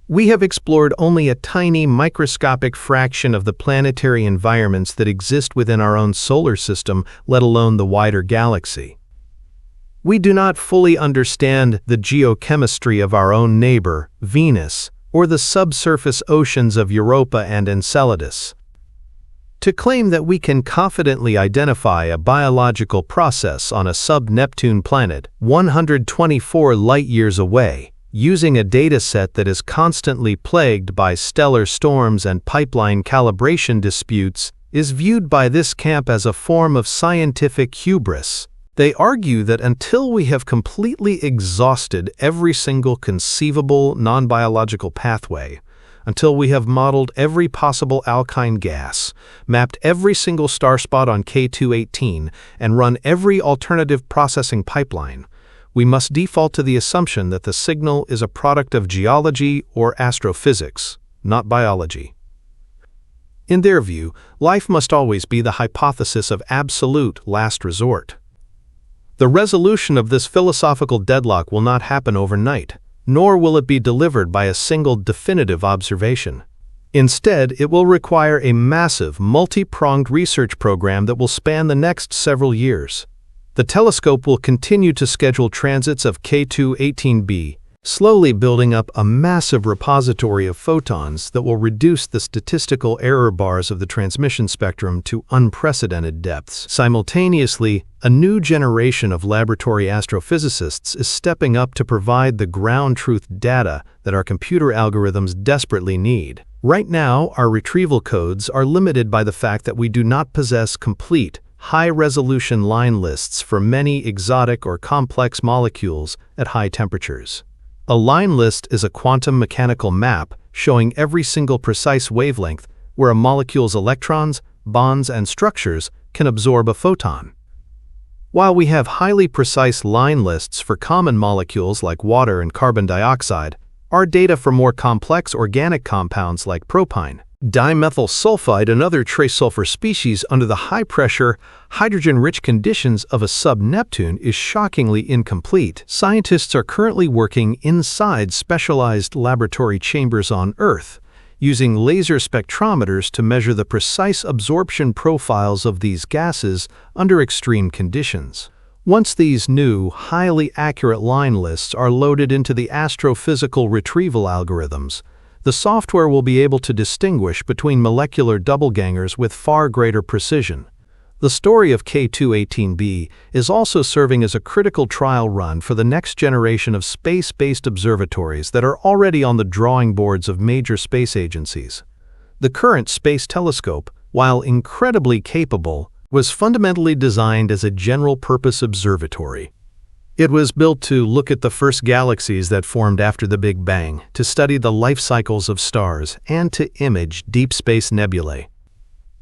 We have explored only a tiny, microscopic fraction of the planetary environments that exist within our own solar system, let alone the wider galaxy. We do not fully understand the geochemistry of our own neighbor, Venus, or the subsurface oceans of Europa and Enceladus. To claim that we can confidently identify a biological process on a sub-Neptune planet 124 light-years away, using a dataset that is constantly plagued by stellar storms and pipeline calibration disputes, is viewed by this camp as a form of scientific hubris. They argue that until we have completely exhausted every single conceivable non-biological pathway, until we have modeled every possible alkyne gas, mapped every single star spot on K2-18, and run every alternative processing pipeline, we must default to the assumption that the signal is a product of geology or astrophysics, not biology. In their view, life must always be the hypothesis of absolute last resort. The resolution of this philosophical deadlock will not happen overnight, nor will it be delivered by a single definitive observation. Instead, it will require a massive, multi-pronged research program that will span the next several years. The telescope will continue to schedule transits of K2-18b, slowly building up a massive repository of photons that will reduce the statistical error bars of the transmission spectrum to unprecedented depths. Simultaneously, a new generation of laboratory astrophysicists is stepping up to provide the ground truth data that our computer algorithms desperately need. Right now, our retrieval codes are limited by the fact that we do not possess complete, high-resolution line lists for many exotic or complex molecules at high temperatures. A line list is a quantum mechanical map showing every single precise wavelength where a molecule's electrons, bonds, and structures can absorb a photon. While we have highly precise line lists for common molecules like water and carbon dioxide, our data for more complex organic compounds like propyne, dimethyl sulfide, and other trace sulfur species under the high-pressure, hydrogen-rich conditions of a sub-Neptune is shockingly incomplete. Scientists are currently working inside specialized laboratory chambers on Earth, using laser spectrometers to measure the precise absorption profiles of these gases under extreme conditions. Once these new, highly accurate line lists are loaded into the astrophysical retrieval algorithms, the software will be able to distinguish between molecular doublegangers with far greater precision. The story of K2-18b is also serving as a critical trial run for the next generation of space-based observatories that are already on the drawing boards of major space agencies. The current Space Telescope, while incredibly capable, was fundamentally designed as a general-purpose observatory. It was built to look at the first galaxies that formed after the Big Bang, to study the life cycles of stars, and to image deep space nebulae.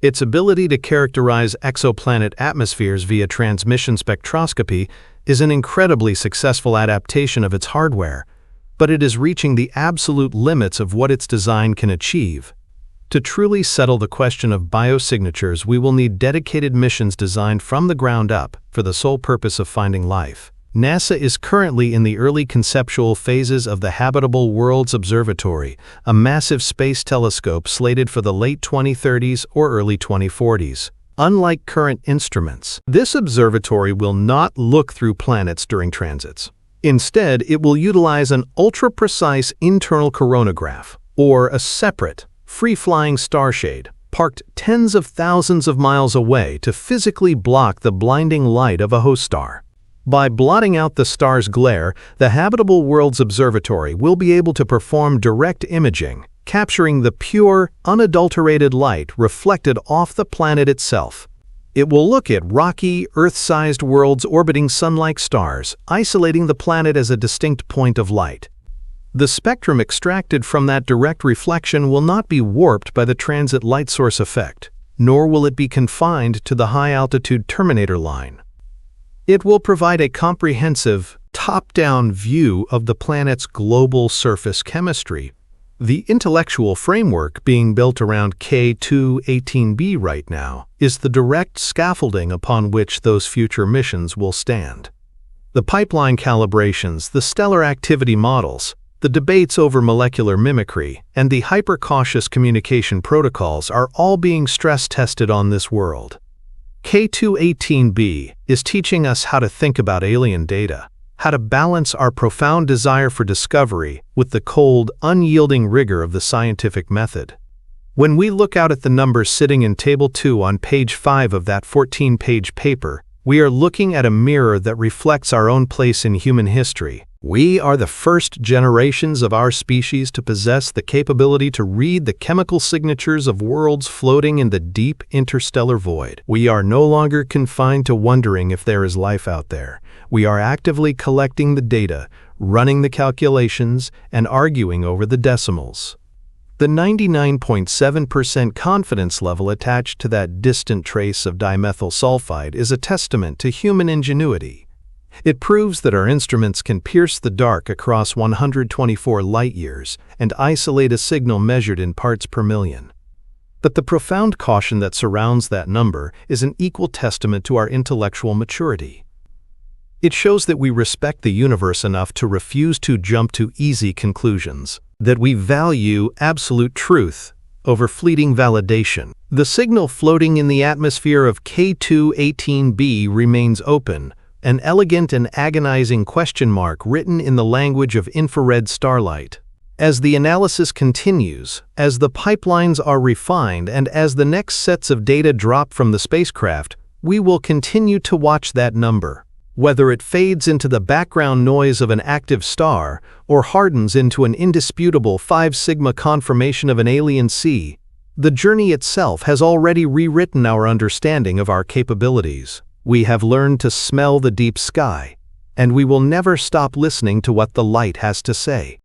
Its ability to characterize exoplanet atmospheres via transmission spectroscopy is an incredibly successful adaptation of its hardware, but it is reaching the absolute limits of what its design can achieve. To truly settle the question of biosignatures, we will need dedicated missions designed from the ground up for the sole purpose of finding life. NASA is currently in the early conceptual phases of the Habitable Worlds Observatory, a massive space telescope slated for the late 2030s or early 2040s. Unlike current instruments, this observatory will not look through planets during transits. Instead, it will utilize an ultra-precise internal coronagraph, or a separate, free-flying starshade, parked tens of thousands of miles away to physically block the blinding light of a host star. By blotting out the star's glare, the Habitable Worlds Observatory will be able to perform direct imaging, capturing the pure, unadulterated light reflected off the planet itself. It will look at rocky, Earth-sized worlds orbiting sun-like stars, isolating the planet as a distinct point of light. The spectrum extracted from that direct reflection will not be warped by the transit light source effect, nor will it be confined to the high-altitude terminator line. It will provide a comprehensive, top-down view of the planet's global surface chemistry. The intellectual framework being built around K2-18b right now is the direct scaffolding upon which those future missions will stand. The pipeline calibrations, the stellar activity models, the debates over molecular mimicry, and the hyper-cautious communication protocols are all being stress-tested on this world. K2-18b is teaching us how to think about alien data, how to balance our profound desire for discovery with the cold, unyielding rigor of the scientific method. When we look out at the numbers sitting in Table 2 on page 5 of that 14-page paper, we are looking at a mirror that reflects our own place in human history. We are the first generations of our species to possess the capability to read the chemical signatures of worlds floating in the deep interstellar void. We are no longer confined to wondering if there is life out there. We are actively collecting the data, running the calculations, and arguing over the decimals. The 99.7% confidence level attached to that distant trace of dimethyl sulfide is a testament to human ingenuity. It proves that our instruments can pierce the dark across 124 light-years and isolate a signal measured in parts per million. But the profound caution that surrounds that number is an equal testament to our intellectual maturity. It shows that we respect the universe enough to refuse to jump to easy conclusions, that we value absolute truth over fleeting validation. The signal floating in the atmosphere of K2-18b remains open, an elegant and agonizing question mark written in the language of infrared starlight. As the analysis continues, as the pipelines are refined, and as the next sets of data drop from the spacecraft, we will continue to watch that number. Whether it fades into the background noise of an active star or hardens into an indisputable 5 sigma confirmation of an alien sea, the journey itself has already rewritten our understanding of our capabilities. We have learned to smell the deep sky, and we will never stop listening to what the light has to say.